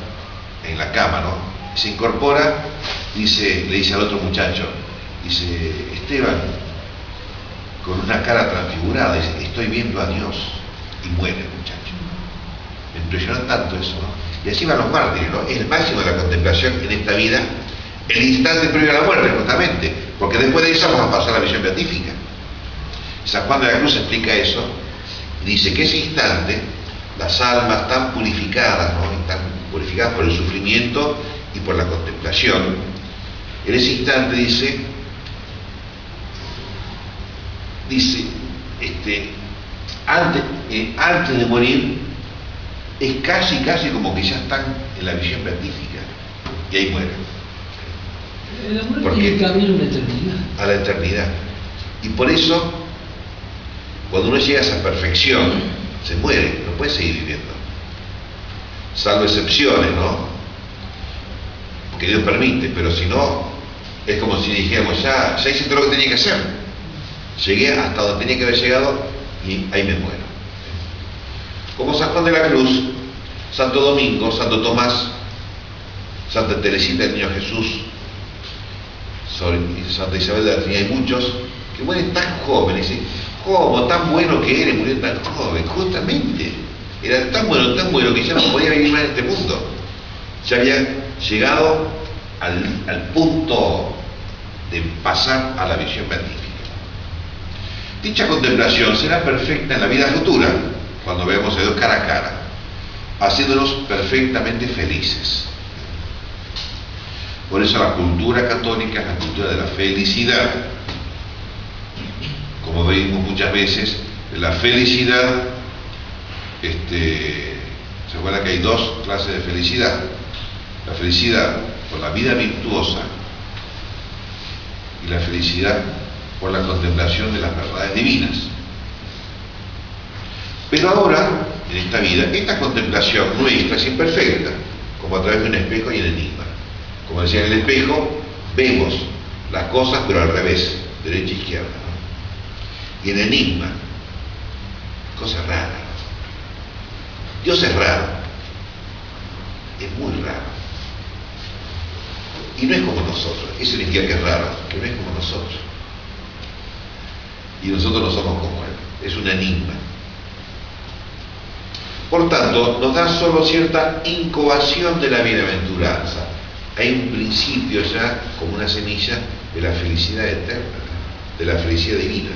en la cama, ¿no? Se incorpora, le dice al otro muchacho, dice, Esteban, con una cara transfigurada, dice, estoy viendo a Dios, y muere el muchacho. Me impresionó tanto eso, ¿no? Y así van los mártires, ¿no? Es el máximo de la contemplación en esta vida, el instante previo a la muerte, justamente, porque después de eso vamos a pasar a la visión beatífica. San Juan de la Cruz explica eso, y dice que ese instante, las almas tan purificadas, ¿no? Están purificadas por el sufrimiento y por la contemplación, en ese instante dice, antes de morir, es casi como que ya están en la visión beatífica, y ahí mueren. La muerte es el camino a la eternidad. A la eternidad. Y por eso, cuando uno llega a esa perfección, se muere, no puede seguir viviendo. Salvo excepciones, ¿no? Porque Dios permite, pero si no, es como si dijéramos, ya hice todo lo que tenía que hacer. Llegué hasta donde tenía que haber llegado y ahí me muero. Como San Juan de la Cruz, Santo Domingo, Santo Tomás, Santa Teresita del Niño Jesús, Santa Isabel de la Trinidad, hay muchos que mueren tan jóvenes. ¿Cómo? Tan bueno que eres, murió tan joven. Justamente, era tan bueno que ya no podía vivir más en este mundo. Ya había llegado al punto de pasar a la visión beatífica. Dicha contemplación será perfecta en la vida futura, cuando veamos a Dios cara a cara, haciéndonos perfectamente felices. Por eso la cultura católica es la cultura de la felicidad. Como vimos muchas veces, la felicidad, se acuerda que hay dos clases de felicidad. La felicidad por la vida virtuosa y la felicidad por la contemplación de las verdades divinas. Pero ahora, en esta vida, esta contemplación nuestra es imperfecta, como a través de un espejo y un enigma. Como decía, en el espejo vemos las cosas pero al revés, derecha e izquierda, ¿no? Y en enigma, cosas raras. Dios es raro, es muy raro. Y no es como nosotros, eso significa que es raro, que no es como nosotros. Y nosotros no somos como Él, es un enigma. Por tanto, nos da solo cierta incoación de la bienaventuranza. Hay un principio ya, como una semilla, de la felicidad eterna, de la felicidad divina,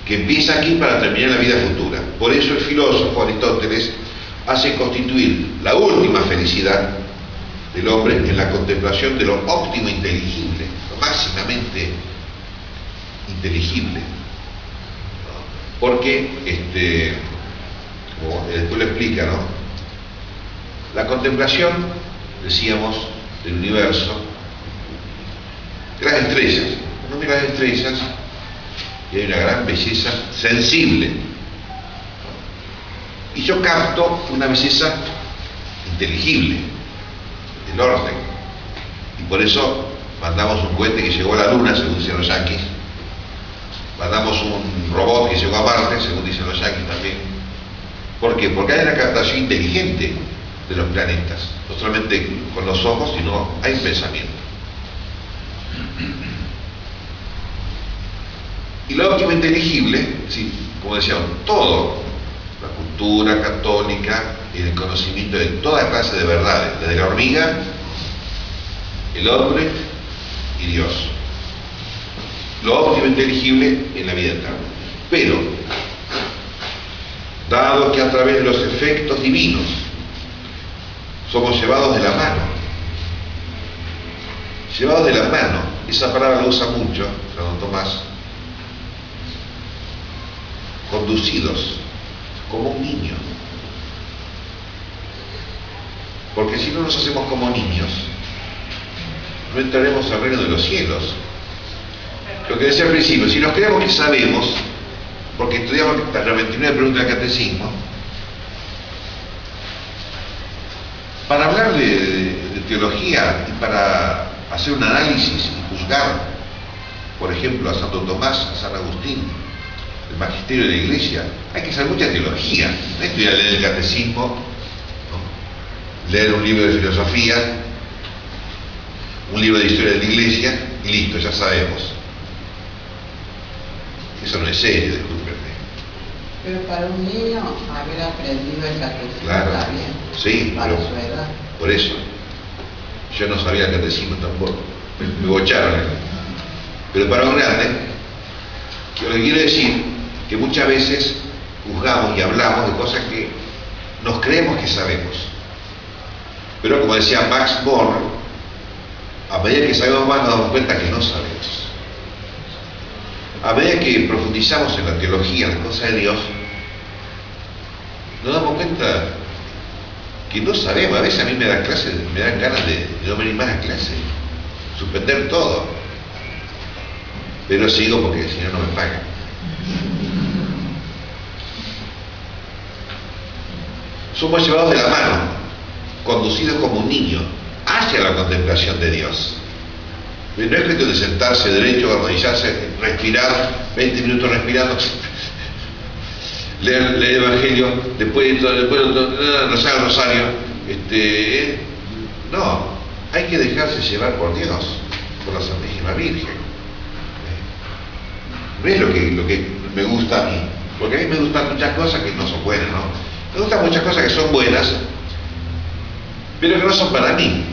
que empieza aquí para terminar la vida futura. Por eso el filósofo Aristóteles hace constituir la última felicidad del hombre en la contemplación de lo óptimo inteligible, lo máximamente inteligible. Porque, como después lo explica, ¿no? La contemplación, decíamos, del universo, de las estrellas. Uno mira las estrellas y hay una gran belleza sensible. Y yo capto una belleza inteligible, el orden. Y por eso mandamos un cohete que llegó a la Luna, según dicen los yanquis. Mandamos un robot que llegó a Marte, según dicen los yanquis también. ¿Por qué? Porque hay una captación inteligente de los planetas. No solamente con los ojos, sino hay un pensamiento. Y lo óptimo inteligible, sí, como decíamos, todo, la cultura católica y el conocimiento de toda clase de verdades, desde la hormiga, el hombre y Dios. Lo óptimo inteligible en la vida eterna. Pero, dado que a través de los efectos divinos somos llevados de la mano, esa palabra la usa mucho Santo Tomás, conducidos como un niño, porque si no nos hacemos como niños, no entraremos al reino de los cielos. Lo que decía al principio, si nos creemos que sabemos, porque estudiamos las 99 preguntas del catecismo, para hablar de teología y para hacer un análisis y juzgar, por ejemplo, a Santo Tomás, a San Agustín, el magisterio de la Iglesia, hay que saber mucha teología. No es leer el catecismo, ¿no? Leer un libro de filosofía, un libro de historia de la Iglesia y listo, ya sabemos. Eso no es serio, discúlpenme. Pero para un niño haber aprendido el catecismo Claro, está bien. sí, para pero su edad. por eso. Yo no sabía el catecismo tampoco. Me bocharon. Pero para un grande, lo que quiero decir que muchas veces juzgamos y hablamos de cosas que nos creemos que sabemos. Pero como decía Max Born, a medida que sabemos más nos damos cuenta que no sabemos. A medida que profundizamos en la teología, en las cosas de Dios, nos damos cuenta que no sabemos. A veces a mí me dan ganas de no venir más a clase, suspender todo. Pero sigo porque si no, no me pagan. Somos llevados de la mano, conducidos como un niño, hacia la contemplación de Dios. No es cuestión de sentarse derecho, arrodillarse, respirar, 20 minutos respirando, leer el Evangelio, después rezar el rosario. No, hay que dejarse llevar por Dios, por la Santísima Virgen. No es lo que me gusta a mí, porque a mí me gustan muchas cosas que no son buenas, ¿no? Me gustan muchas cosas que son buenas, pero que no son para mí.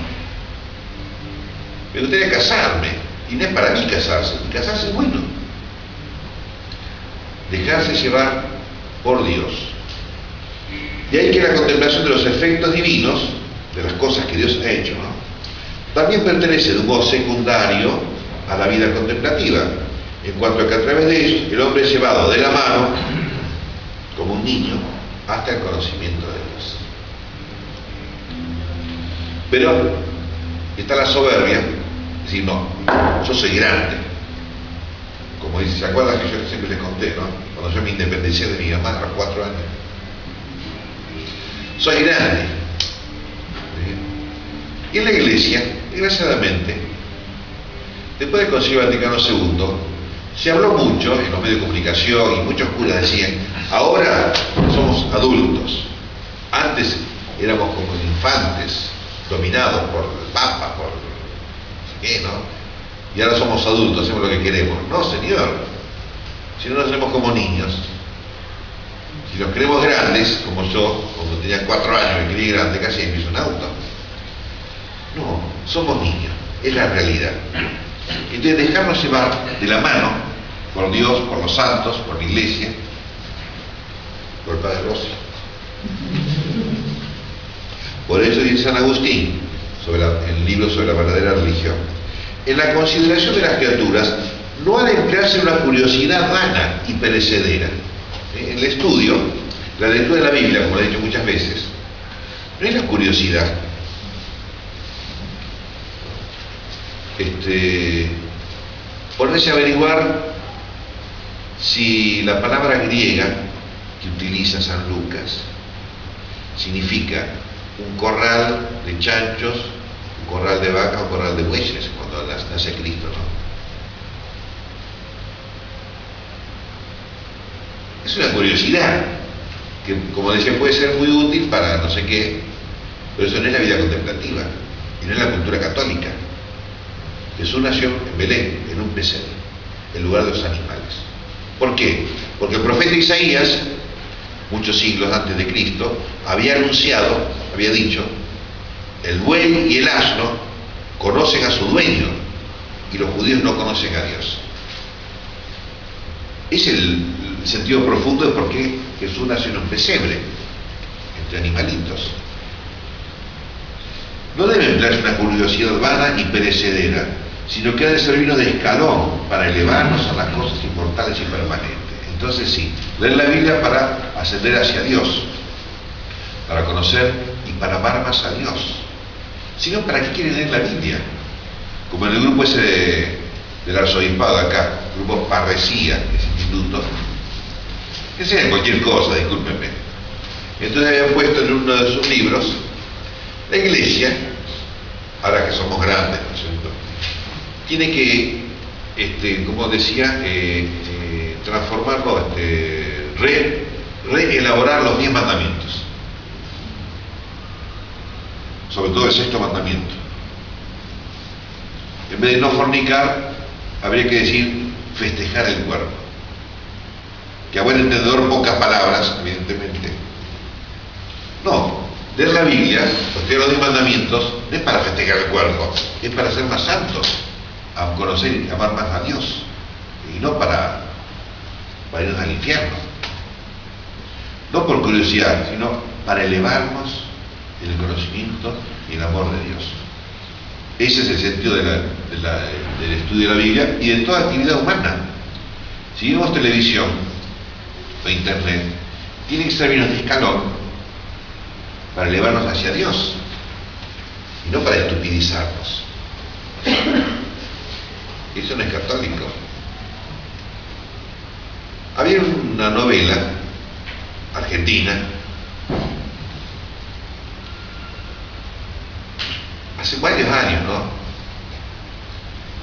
Me gustaría casarme, y no es para mí casarse, y casarse es bueno. Dejarse llevar por Dios. De ahí que la contemplación de los efectos divinos, de las cosas que Dios ha hecho, ¿no? También pertenece de un modo secundario a la vida contemplativa, en cuanto a que a través de ellos el hombre es llevado de la mano, como un niño, hasta el conocimiento de Dios. Pero está la soberbia, es decir, no, yo soy grande. Como dice, ¿se acuerdan que yo siempre les conté, no? Cuando yo me independicé de mi mamá a los 4 años. Soy grande. Y en la Iglesia, desgraciadamente, después del Concilio Vaticano II, se habló mucho en los medios de comunicación y muchos curas decían, ahora somos adultos. Antes éramos como infantes, dominados por el Papa, por no sé qué, ¿no? Y ahora somos adultos, hacemos lo que queremos. No, señor. Si no nos hacemos como niños. Si nos creemos grandes, como yo, cuando tenía 4 años me creí grande, casi me hizo un auto. No, somos niños, es la realidad. Entonces dejarnos llevar de la mano por Dios, por los santos, por la Iglesia, por el Padre Rossi. Por eso dice San Agustín, el libro sobre la verdadera religión, en la consideración de las criaturas no ha de emplearse una curiosidad vana y perecedera. En el estudio, la lectura de la Biblia, como lo he dicho muchas veces, no es la curiosidad. Ponerse a averiguar si la palabra griega que utiliza San Lucas significa un corral de chanchos, un corral de vaca, un corral de bueyes, cuando nace Cristo, ¿no? Es una curiosidad que, como decía, puede ser muy útil para no sé qué, pero eso no es la vida contemplativa y no es la cultura católica. Jesús nació en Belén, en un pesebre, en lugar de los animales. ¿Por qué? Porque el profeta Isaías, muchos siglos antes de Cristo, había anunciado, había dicho, el buey y el asno conocen a su dueño y los judíos no conocen a Dios. Es el sentido profundo de por qué Jesús nació en un pesebre, entre animalitos. No debe emplearse una curiosidad vana y perecedera, sino que ha de servirnos de escalón para elevarnos a las cosas inmortales y permanentes. Entonces sí, leer la Biblia para ascender hacia Dios, para conocer y para amar más a Dios. Si no, ¿para qué quieren leer la Biblia? Como en el grupo ese del arzobispado de acá, el grupo Parresía, ese instituto, que sea cualquier cosa, discúlpenme. Entonces habían puesto en uno de sus libros, la Iglesia, ahora que somos grandes, ¿no es cierto?, tiene que, como decía, transformarlo, reelaborar los 10 mandamientos, sobre todo el 6º mandamiento. En vez de no fornicar, habría que decir festejar el cuerpo, que a buen entendedor pocas palabras, evidentemente. No, leer la Biblia, estudiar los 10 mandamientos, no es para festejar el cuerpo, es para ser más santos, a conocer y amar más a Dios, y no para irnos al infierno. No por curiosidad, sino para elevarnos en el conocimiento y el amor de Dios. Ese es el sentido del estudio de la Biblia y de toda actividad humana. Si vemos televisión o internet, tiene que servirnos de escalón para elevarnos hacia Dios y no para estupidizarnos. Eso no es católico. Había una novela argentina hace varios años, ¿no?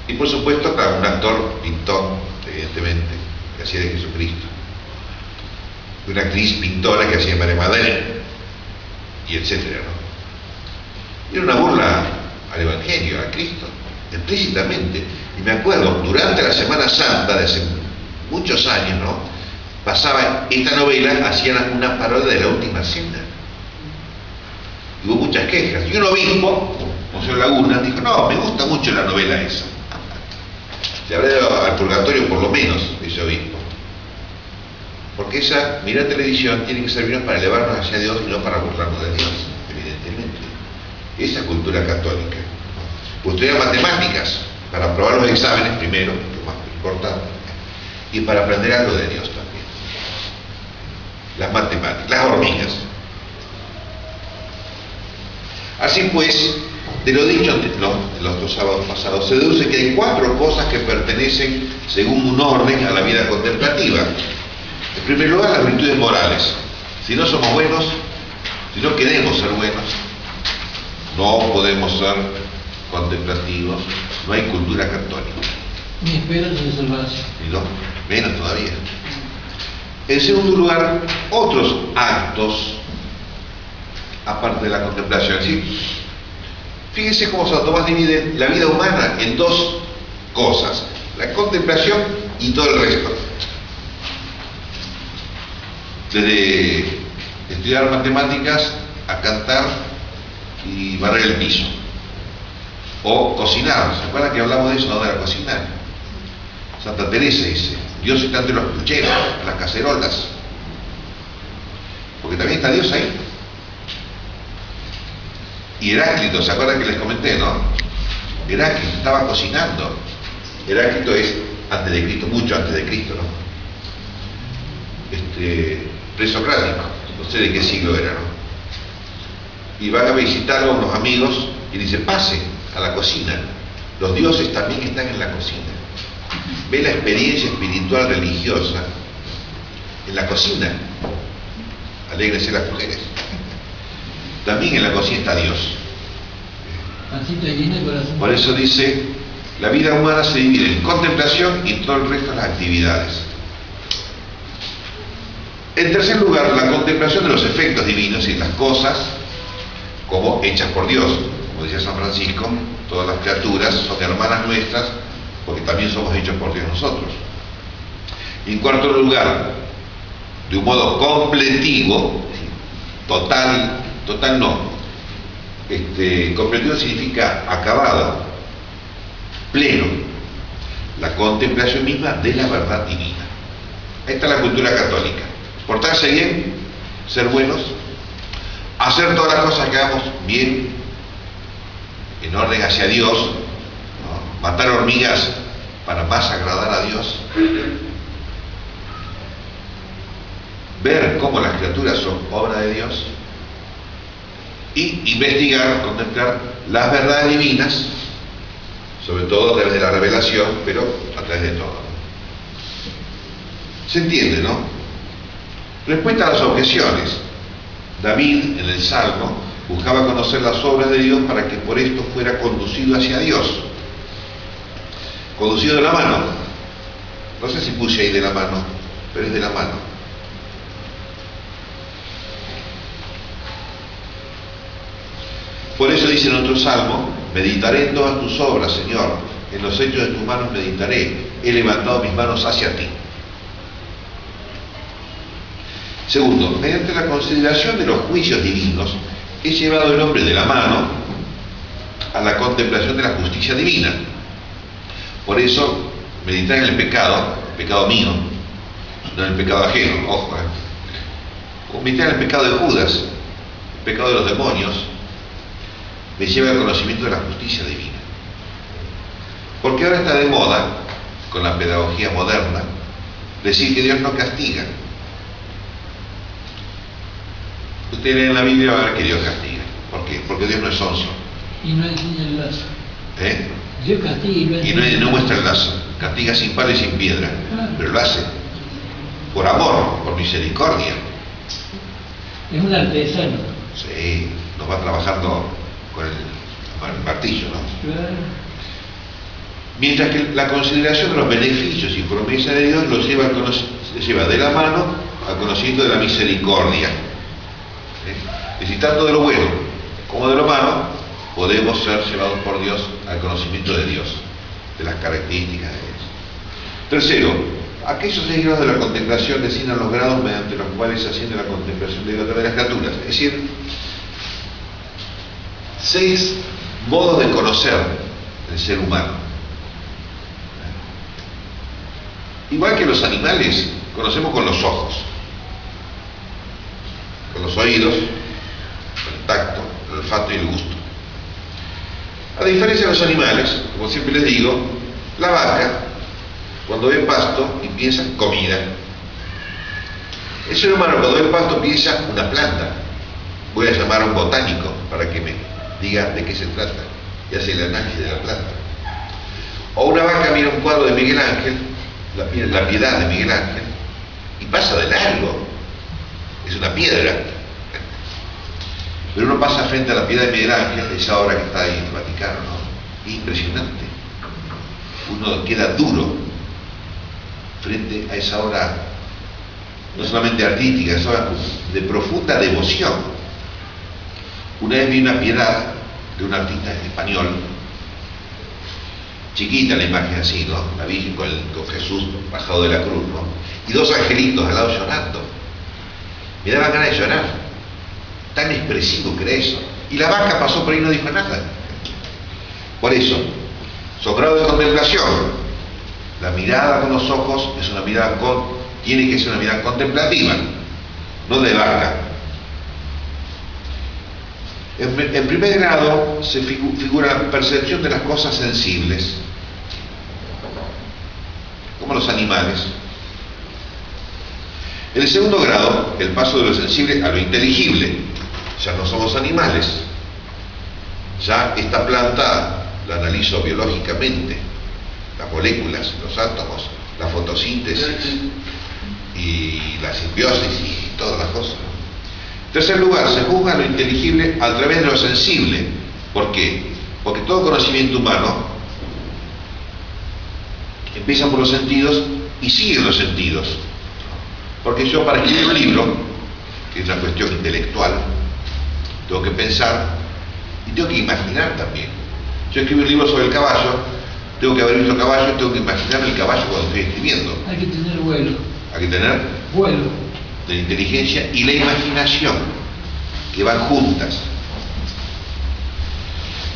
Y por supuesto, claro, un actor pintor, evidentemente, que hacía de Jesucristo, una actriz pintora que hacía de María Magdalena, y etcétera, ¿no? Era una burla al Evangelio, a Cristo, explícitamente. Y me acuerdo, durante la Semana Santa de hace muchos años, ¿no?, pasaba esta novela, hacían una parodia de la Última Cena. Y hubo muchas quejas. Y un obispo, Monseñor Laguna, dijo, no, me gusta mucho la novela esa. Se habrá ido al purgatorio por lo menos, ese obispo. Porque esa, mirar televisión, tiene que servirnos para elevarnos hacia Dios y no para burlarnos de Dios, evidentemente. Esa cultura católica. Pues estudiar matemáticas, para aprobar los exámenes primero, lo más importante, y para aprender algo de Dios también. Las matemáticas, las hormigas. Así pues, de lo dicho los 2 sábados pasados, se deduce que hay 4 cosas que pertenecen, según un orden, a la vida contemplativa. En primer lugar, las virtudes morales. Si no somos buenos, si no queremos ser buenos, no podemos ser contemplativos, no hay cultura católica. Ni esperanza de salvarse. Y no, menos todavía. En segundo lugar, otros actos, aparte de la contemplación. ¿Sí? Fíjense cómo Santo Tomás divide la vida humana en 2 cosas: la contemplación y todo el resto. Desde estudiar matemáticas a cantar y barrer el piso. O cocinar. ¿Se acuerdan que hablamos de eso, no, de la cocina? Santa Teresa dice, Dios está entre los pucheros, en las cacerolas. Porque también está Dios ahí. Y Heráclito, ¿se acuerdan que les comenté, no? Heráclito estaba cocinando. Heráclito es antes de Cristo, mucho antes de Cristo, ¿no? Presocrático, no sé de qué siglo era, ¿no? y van a visitarlo unos amigos y dice, pase a la cocina. Los dioses también están en la cocina. Ve la experiencia espiritual religiosa en la cocina. Alégrense las mujeres. También en la cocina está Dios. Pancita llena, corazón. Por eso dice, la vida humana se divide en contemplación y todo el resto de las actividades. En tercer lugar, la contemplación de los efectos divinos y las cosas como hechas por Dios. Como decía San Francisco, todas las criaturas son hermanas nuestras porque también somos hechos por Dios nosotros. Y en cuarto lugar, de un modo completivo, total no, completivo significa acabado, pleno, la contemplación misma de la verdad divina. Esta es la cultura católica. Portarse bien, ser buenos, hacer todas las cosas que hagamos bien, en orden hacia Dios, ¿no? Matar hormigas para más agradar a Dios, ver cómo las criaturas son obra de Dios y investigar, contemplar las verdades divinas, sobre todo a través de la revelación, pero a través de todo. ¿Se entiende, no? Respuesta a las objeciones. David, en el Salmo, buscaba conocer las obras de Dios para que por esto fuera conducido hacia Dios. Conducido de la mano. No sé si puse ahí de la mano, pero es de la mano. Por eso dice en otro Salmo, meditaré en todas tus obras, Señor, en los hechos de tus manos meditaré, he levantado mis manos hacia ti. Segundo, mediante la consideración de los juicios divinos, he llevado el hombre de la mano a la contemplación de la justicia divina. Por eso, meditar en el pecado mío, no en el pecado ajeno, ojo, o meditar en el pecado de Judas, el pecado de los demonios, me lleva al conocimiento de la justicia divina. Porque ahora está de moda, con la pedagogía moderna, decir que Dios no castiga. Usted lee en la Biblia va a ver que Dios castiga. ¿Por qué? Porque Dios no es sonso. Y no enseña el lazo. Dios castiga y no muestra el lazo. Castiga sin palo y sin piedra. Claro. Pero lo hace por amor, por misericordia. Es un artesano. Sí, nos va trabajando con el martillo, ¿no? Claro. Mientras que la consideración de los beneficios y promesas de Dios los lleva de la mano al conocimiento de la misericordia. Es decir, tanto de lo bueno como de lo malo podemos ser llevados por Dios al conocimiento de Dios, de las características de Dios. Tercero, aquellos 6 grados de la contemplación designan los grados mediante los cuales se asciende la contemplación de Dios a través de las criaturas. Es decir, 6 modos de conocer el ser humano. Igual que los animales, conocemos con los ojos, con los oídos, con el tacto, el olfato y el gusto. A diferencia de los animales, como siempre les digo, la vaca, cuando ve pasto y piensa comida. El ser humano cuando ve el pasto piensa una planta. Voy a llamar a un botánico para que me diga de qué se trata y hace el análisis de la planta. O una vaca mira un cuadro de Miguel Ángel, la Piedad de Miguel Ángel, y pasa de largo. Es una piedra. Pero uno pasa frente a la Piedad de Miguel Ángel, esa obra que está ahí en el Vaticano, ¿no? Impresionante. Uno queda duro frente a esa obra, no solamente artística, es obra de profunda devoción. Una vez vi una Piedad de un artista español, chiquita la imagen así, ¿no? La Virgen con Jesús bajado de la cruz, ¿no? Y 2 angelitos al lado llorando. Me daba ganas de llorar. Tan expresivo que era eso. Y la vaca pasó por ahí y no dijo nada. Por eso, son grados de contemplación. La mirada con los ojos es una mirada tiene que ser una mirada contemplativa, no de vaca. En primer grado se figura la percepción de las cosas sensibles, como los animales. En el segundo grado, el paso de lo sensible a lo inteligible, Ya no somos animales. Ya esta planta la analizo biológicamente, las moléculas, los átomos, la fotosíntesis y la simbiosis y todas las cosas. En tercer lugar, se juzga lo inteligible a través de lo sensible. ¿Por qué? Porque todo conocimiento humano empieza por los sentidos y sigue los sentidos. Porque yo, para escribir un libro, que es una cuestión intelectual, tengo que pensar y tengo que imaginar también. Yo escribo un libro sobre el caballo, tengo que haber visto el caballo y tengo que imaginarme el caballo cuando estoy escribiendo. Hay que tener vuelo. Hay que tener Vuelo. la inteligencia y la imaginación, que van juntas.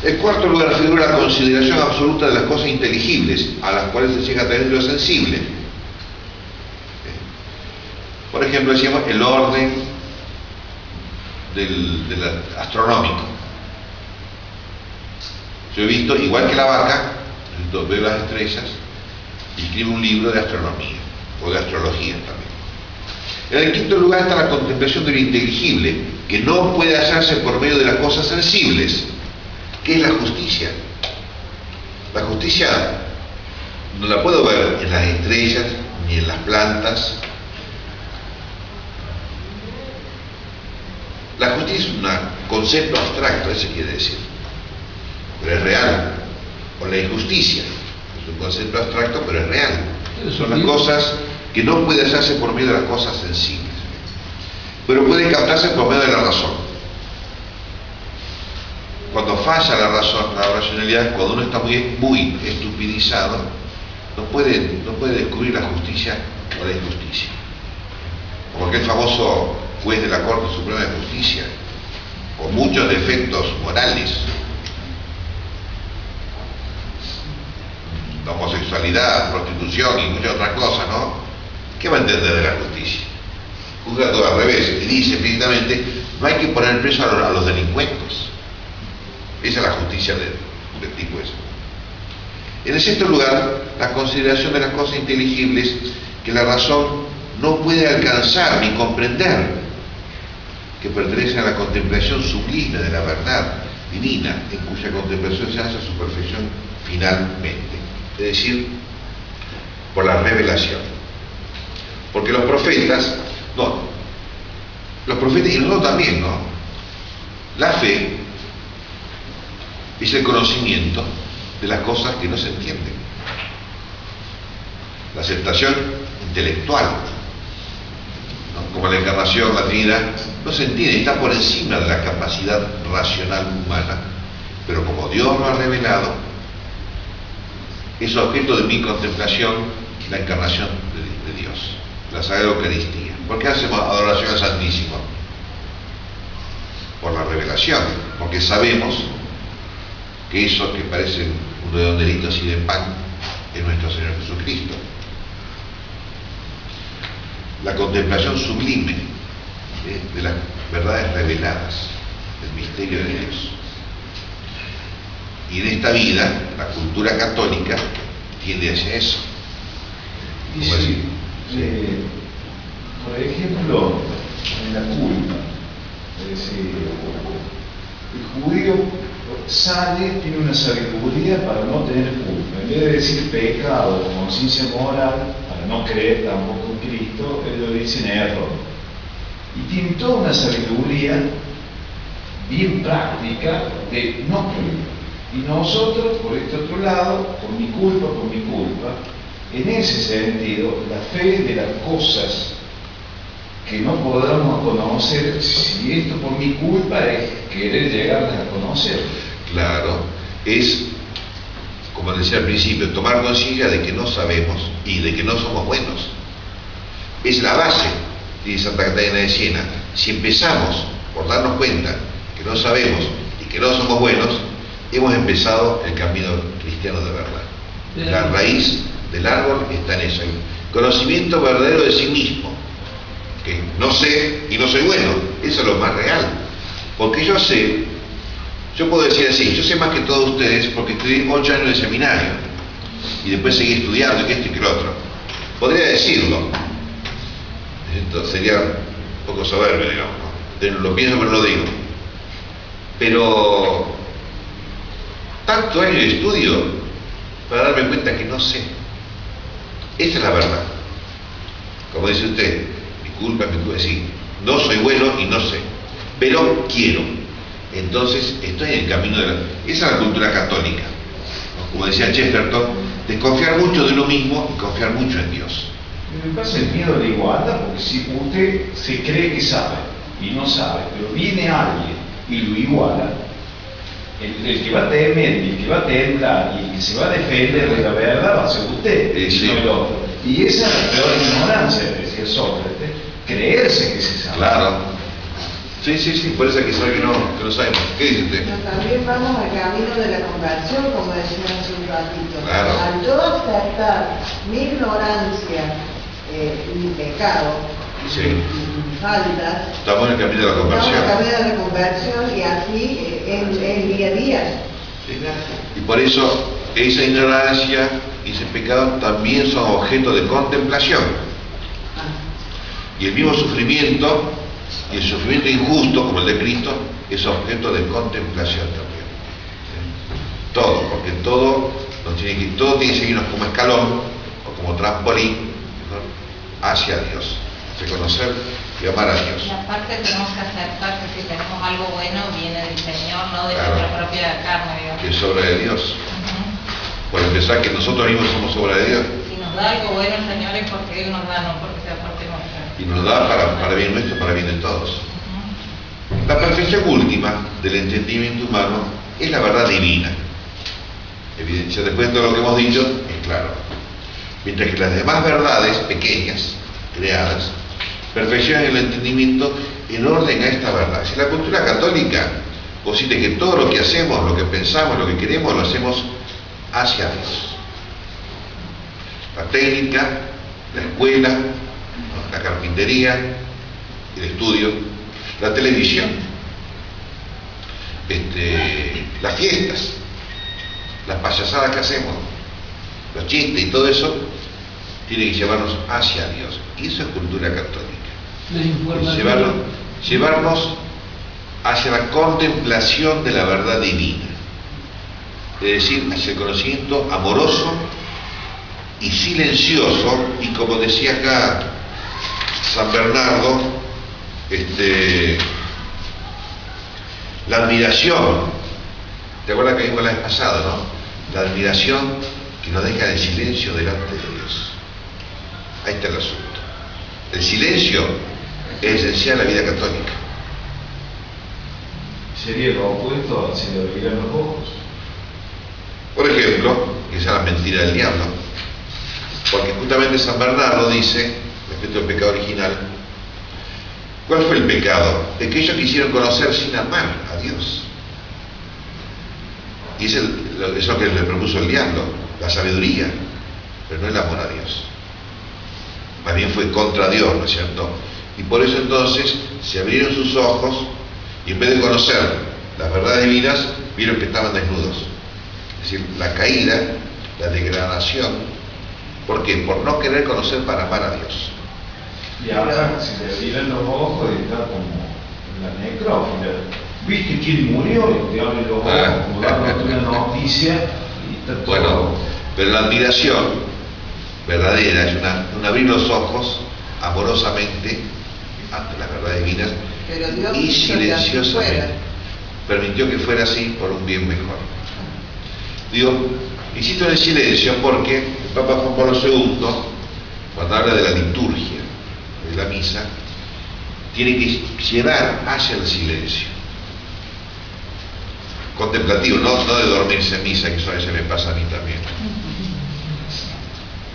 En cuarto lugar, figura la consideración absoluta de las cosas inteligibles, a las cuales se llega a través de lo sensible. Por ejemplo, decíamos el orden del astronómico. Yo he visto, igual que la vaca, veo las estrellas y escribo un libro de astronomía o de astrología también. En el quinto lugar está la contemplación de lo inteligible, que no puede hacerse por medio de las cosas sensibles, que es la justicia. La justicia no la puedo ver en las estrellas ni en las plantas. La justicia es un concepto abstracto, eso quiere decir, pero es real. O la injusticia es un concepto abstracto, pero es real. Son las cosas que no puede hacerse por medio de las cosas sensibles, pero puede captarse por medio de la razón. Cuando falla la razón, la racionalidad, cuando uno está muy estupidizado, no puede descubrir la justicia o la injusticia. Como aquel famoso juez de la Corte Suprema de Justicia, con muchos defectos morales, la homosexualidad, prostitución y muchas otras cosas, ¿no? ¿Qué va a entender de la justicia? Juzga todo al revés y dice explícitamente: no hay que poner preso a los delincuentes. Esa es la justicia del tipo ese. En el sexto lugar, la consideración de las cosas inteligibles que la razón no puede alcanzar ni comprender, que pertenecen a la contemplación sublime de la verdad divina, en cuya contemplación se hace su perfección finalmente, es decir, por la revelación. Porque los profetas y nosotros también, ¿no? La fe es el conocimiento de las cosas que no se entienden. La aceptación intelectual, ¿no? Como la encarnación, la Trinidad, no se entiende, está por encima de la capacidad racional humana, pero como Dios lo ha revelado, es objeto de mi contemplación la encarnación de Dios, la Sagrada Eucaristía. ¿Por qué hacemos adoración al Santísimo? Por la revelación, porque sabemos que eso que parece un redondelito así de pan es nuestro Señor Jesucristo. La contemplación sublime de las verdades reveladas, del misterio de Dios. Y en esta vida, la cultura católica tiende hacia eso. Y sí, por ejemplo, en la culpa, es decir, el judío tiene una sabiduría para no tener culpa. En vez de decir pecado o conciencia moral, para no creer tampoco en Cristo, ellos dicen error. Y tienen toda una sabiduría bien práctica de no culpa. Y nosotros, por este otro lado, por mi culpa, en ese sentido, la fe de las cosas que no podamos conocer, si esto por mi culpa es querer llegarlas a conocer. Claro, es, como decía al principio, tomar conciencia de que no sabemos y de que no somos buenos. Es la base, dice Santa Catalina de Siena. Si empezamos por darnos cuenta que no sabemos y que no somos buenos, hemos empezado el camino cristiano de verdad. La raíz del árbol está en eso, el conocimiento verdadero de sí mismo, que no sé y no soy bueno. Eso es lo más real, porque yo puedo decir así: yo sé más que todos ustedes porque estudié 8 años de seminario y después seguí estudiando y que esto y que lo otro. Podría decirlo, entonces sería un poco soberbio, digamos, ¿no? Lo pienso pero no lo digo. Pero tanto años de estudio para darme cuenta que no sé. Esa es la verdad. Como dice usted, mi culpa, sí, no soy bueno y no sé, pero quiero. Entonces estoy en el camino de la... Esa es la cultura católica, ¿no? Como decía Chesterton, desconfiar mucho de uno mismo y confiar mucho en Dios. Me pasa el miedo a la igualdad, porque si usted se cree que sabe y no sabe, pero viene alguien y lo iguala, el que va a temer y el que va a temblar y el que se va a defender de la verdad va a ser usted, sí. no el otro. Y esa es la peor ignorancia, decía Sócrates, creerse que se sabe. Claro. Sí, por eso hay que saber que no sabemos. ¿Qué dice usted? Pero también vamos al camino de la conversión, como decía hace un ratito. Claro. Al yo aceptar mi ignorancia, mi pecado, Sí. mi falta, Estamos en el camino de la conversión. estamos en el camino de la conversión y así en día a día. ¿Sí? Y por eso esa ignorancia y ese pecado también son objeto de contemplación. Y el mismo sufrimiento, y el sufrimiento injusto como el de Cristo, es objeto de contemplación también. ¿Sí? Todo, porque todo tiene que seguirnos como escalón o como trampolín, ¿no?, hacia Dios. Reconocer y amar a Dios. Y aparte tenemos que aceptar que si tenemos algo bueno viene del Señor, no de Claro. nuestra propia carne, digamos. Que es obra de Dios. Por empezar, que nosotros mismos somos obra de Dios. Si nos da algo bueno el Señor es porque Él nos da, no porque sea parte nuestra. Y nos da para bien nuestro, para bien de todos. La perfección última del entendimiento humano es la verdad divina. Evidencia, después de todo lo que hemos dicho, es claro. Mientras que las demás verdades pequeñas, creadas, perfeccionan el entendimiento en orden a esta verdad. Si la cultura católica consiste que todo lo que hacemos, lo que pensamos, lo que queremos, lo hacemos hacia Dios. La técnica, la escuela, ¿no?, la carpintería, el estudio, la televisión, las fiestas, las payasadas que hacemos, los chistes y todo eso, tiene que llevarnos hacia Dios. Y eso es cultura católica. Llevarnos hacia la contemplación de la verdad divina. Es decir, hacia el conocimiento amoroso y silencioso, y como decía acá San Bernardo, la admiración, ¿te acuerdas que vimos la vez pasada, no? La admiración que nos deja en silencio delante de Dios. Ahí está el asunto. El silencio es esencial a la vida católica. Sería lo opuesto a si le abrieran los ojos. Por ejemplo, que esa es la mentira del diablo. Porque justamente San Bernardo dice, respecto al pecado original, ¿cuál fue el pecado? El que ellos quisieron conocer sin amar a Dios. Y es eso que le propuso el diablo, la sabiduría, pero no el amor a Dios. Más bien fue contra Dios, ¿no es cierto? Y por eso entonces se abrieron sus ojos y en vez de conocer las verdades divinas, vieron que estaban desnudos. Es decir, la caída, la degradación. ¿Por qué? Por no querer conocer para amar a Dios. Y ahora, si le abrieran los ojos, está como en la necrófila. ¿Viste quién murió? Y te abren los ojos, como dándote una noticia y está todo. Bueno, pero la admiración verdadera es un abrir los ojos amorosamente ante las verdades divinas y silenciosamente. Permitió que fuera así por un bien mejor. Digo, insisto en el silencio porque el Papa Juan Pablo II, cuando habla de la liturgia, de la misa, tiene que llevar hacia el silencio. Contemplativo, no de dormirse en misa, que eso a veces me pasa a mí también.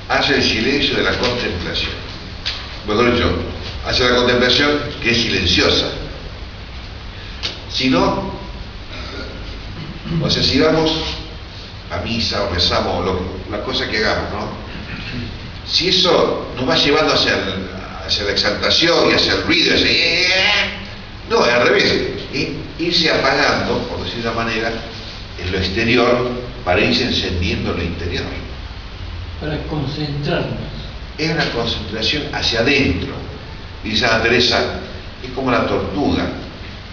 Hacia el silencio de la contemplación. Mejor dicho, hacia la contemplación que es silenciosa. Si no, o sea, si vamos a misa o rezamos la cosa que hagamos, ¿no? Si eso nos va llevando hacia la exaltación y hacia el ruido, no, es al revés, irse apagando, por decir de una manera, en lo exterior para irse encendiendo en lo interior. Para concentrarnos. Es una concentración hacia adentro. Dice Santa Teresa, es como la tortuga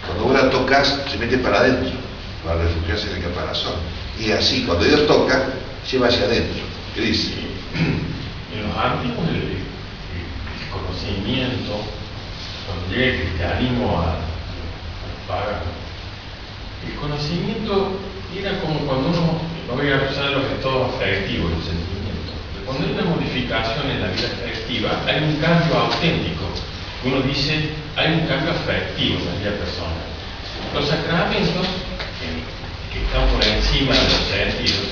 Cuando vos la tocas, se mete para adentro, para refugiarse en el caparazón. Y así, cuando Dios toca, lleva hacia adentro. ¿Qué dice? En los antiguos el conocimiento, cuando llega el cristianismo al pagano, el conocimiento era como cuando uno, no voy a usar los estados afectivos, los sentimientos, pero cuando hay una modificación en la vida afectiva, hay un cambio auténtico. Uno dice, hay un cambio afectivo en la vida personal. Los sacramentos, que están por encima de los sentidos,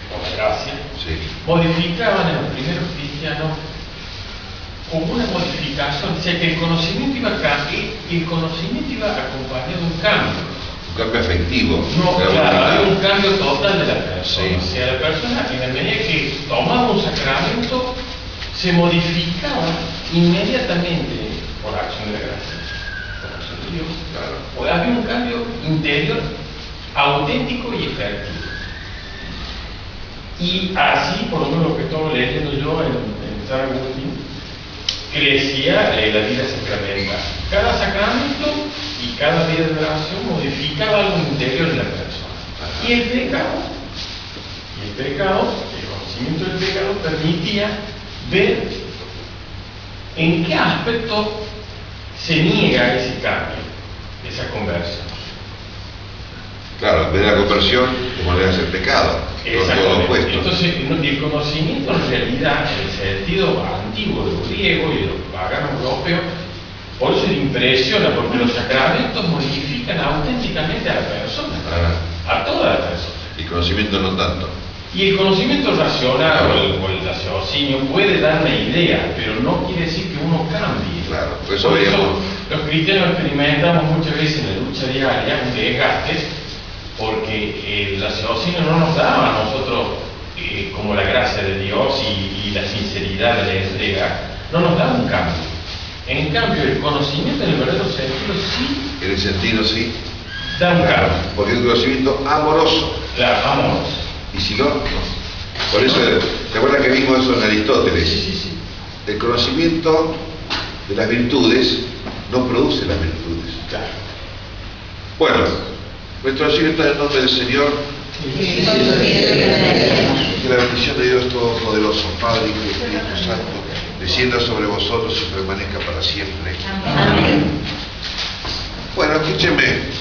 por la gracia, Sí. modificaban en los primeros cristianos como una modificación, o sea que el conocimiento iba acompañado de un cambio. Un cambio afectivo. No, claro, había un cambio total de la persona. Sí. O sea, la persona, en la medida que tomaba un sacramento, se modificaba inmediatamente por acción de la gracia, por acción de Dios. Claro. Pues había un cambio interior auténtico y efectivo. Y así, por lo menos lo que estoy leyendo yo en San Agustín, crecía la vida sacramental. Cada sacramento y cada vida de oración modificaba algo interior de la persona. Y el conocimiento del pecado permitía ver en qué aspecto se niega ese cambio, esa conversión. Claro, en vez de la conversión, te volvés a hacer pecado. Todo lo opuesto. Entonces, el conocimiento en realidad, en el sentido antiguo de los griegos y de los paganos europeos, por eso impresiona, porque los sacramentos modifican auténticamente a la persona, a toda la persona. Y conocimiento no tanto. Y el conocimiento racional o el raciocinio puede dar una idea, pero no quiere decir que uno cambie. Claro, por eso los cristianos experimentamos muchas veces en la lucha diaria un desgaste, porque el raciocinio no nos daba a nosotros, como la gracia de Dios y la sinceridad de la entrega, no nos da un cambio. En cambio, el conocimiento en el verdadero sentido sí. En el sentido sí. Da un cambio. Porque es un conocimiento amoroso. Claro, amoroso. Y si no, no. Por eso, ¿te acuerdas que vimos eso en Aristóteles? Sí. El conocimiento de las virtudes no produce las virtudes. Claro. Bueno, nuestro oración está en el nombre del Señor. Que la bendición de Dios Todopoderoso, Padre, Hijo y Espíritu Santo, descienda sobre vosotros y permanezca para siempre. Amén. Bueno, escúchenme.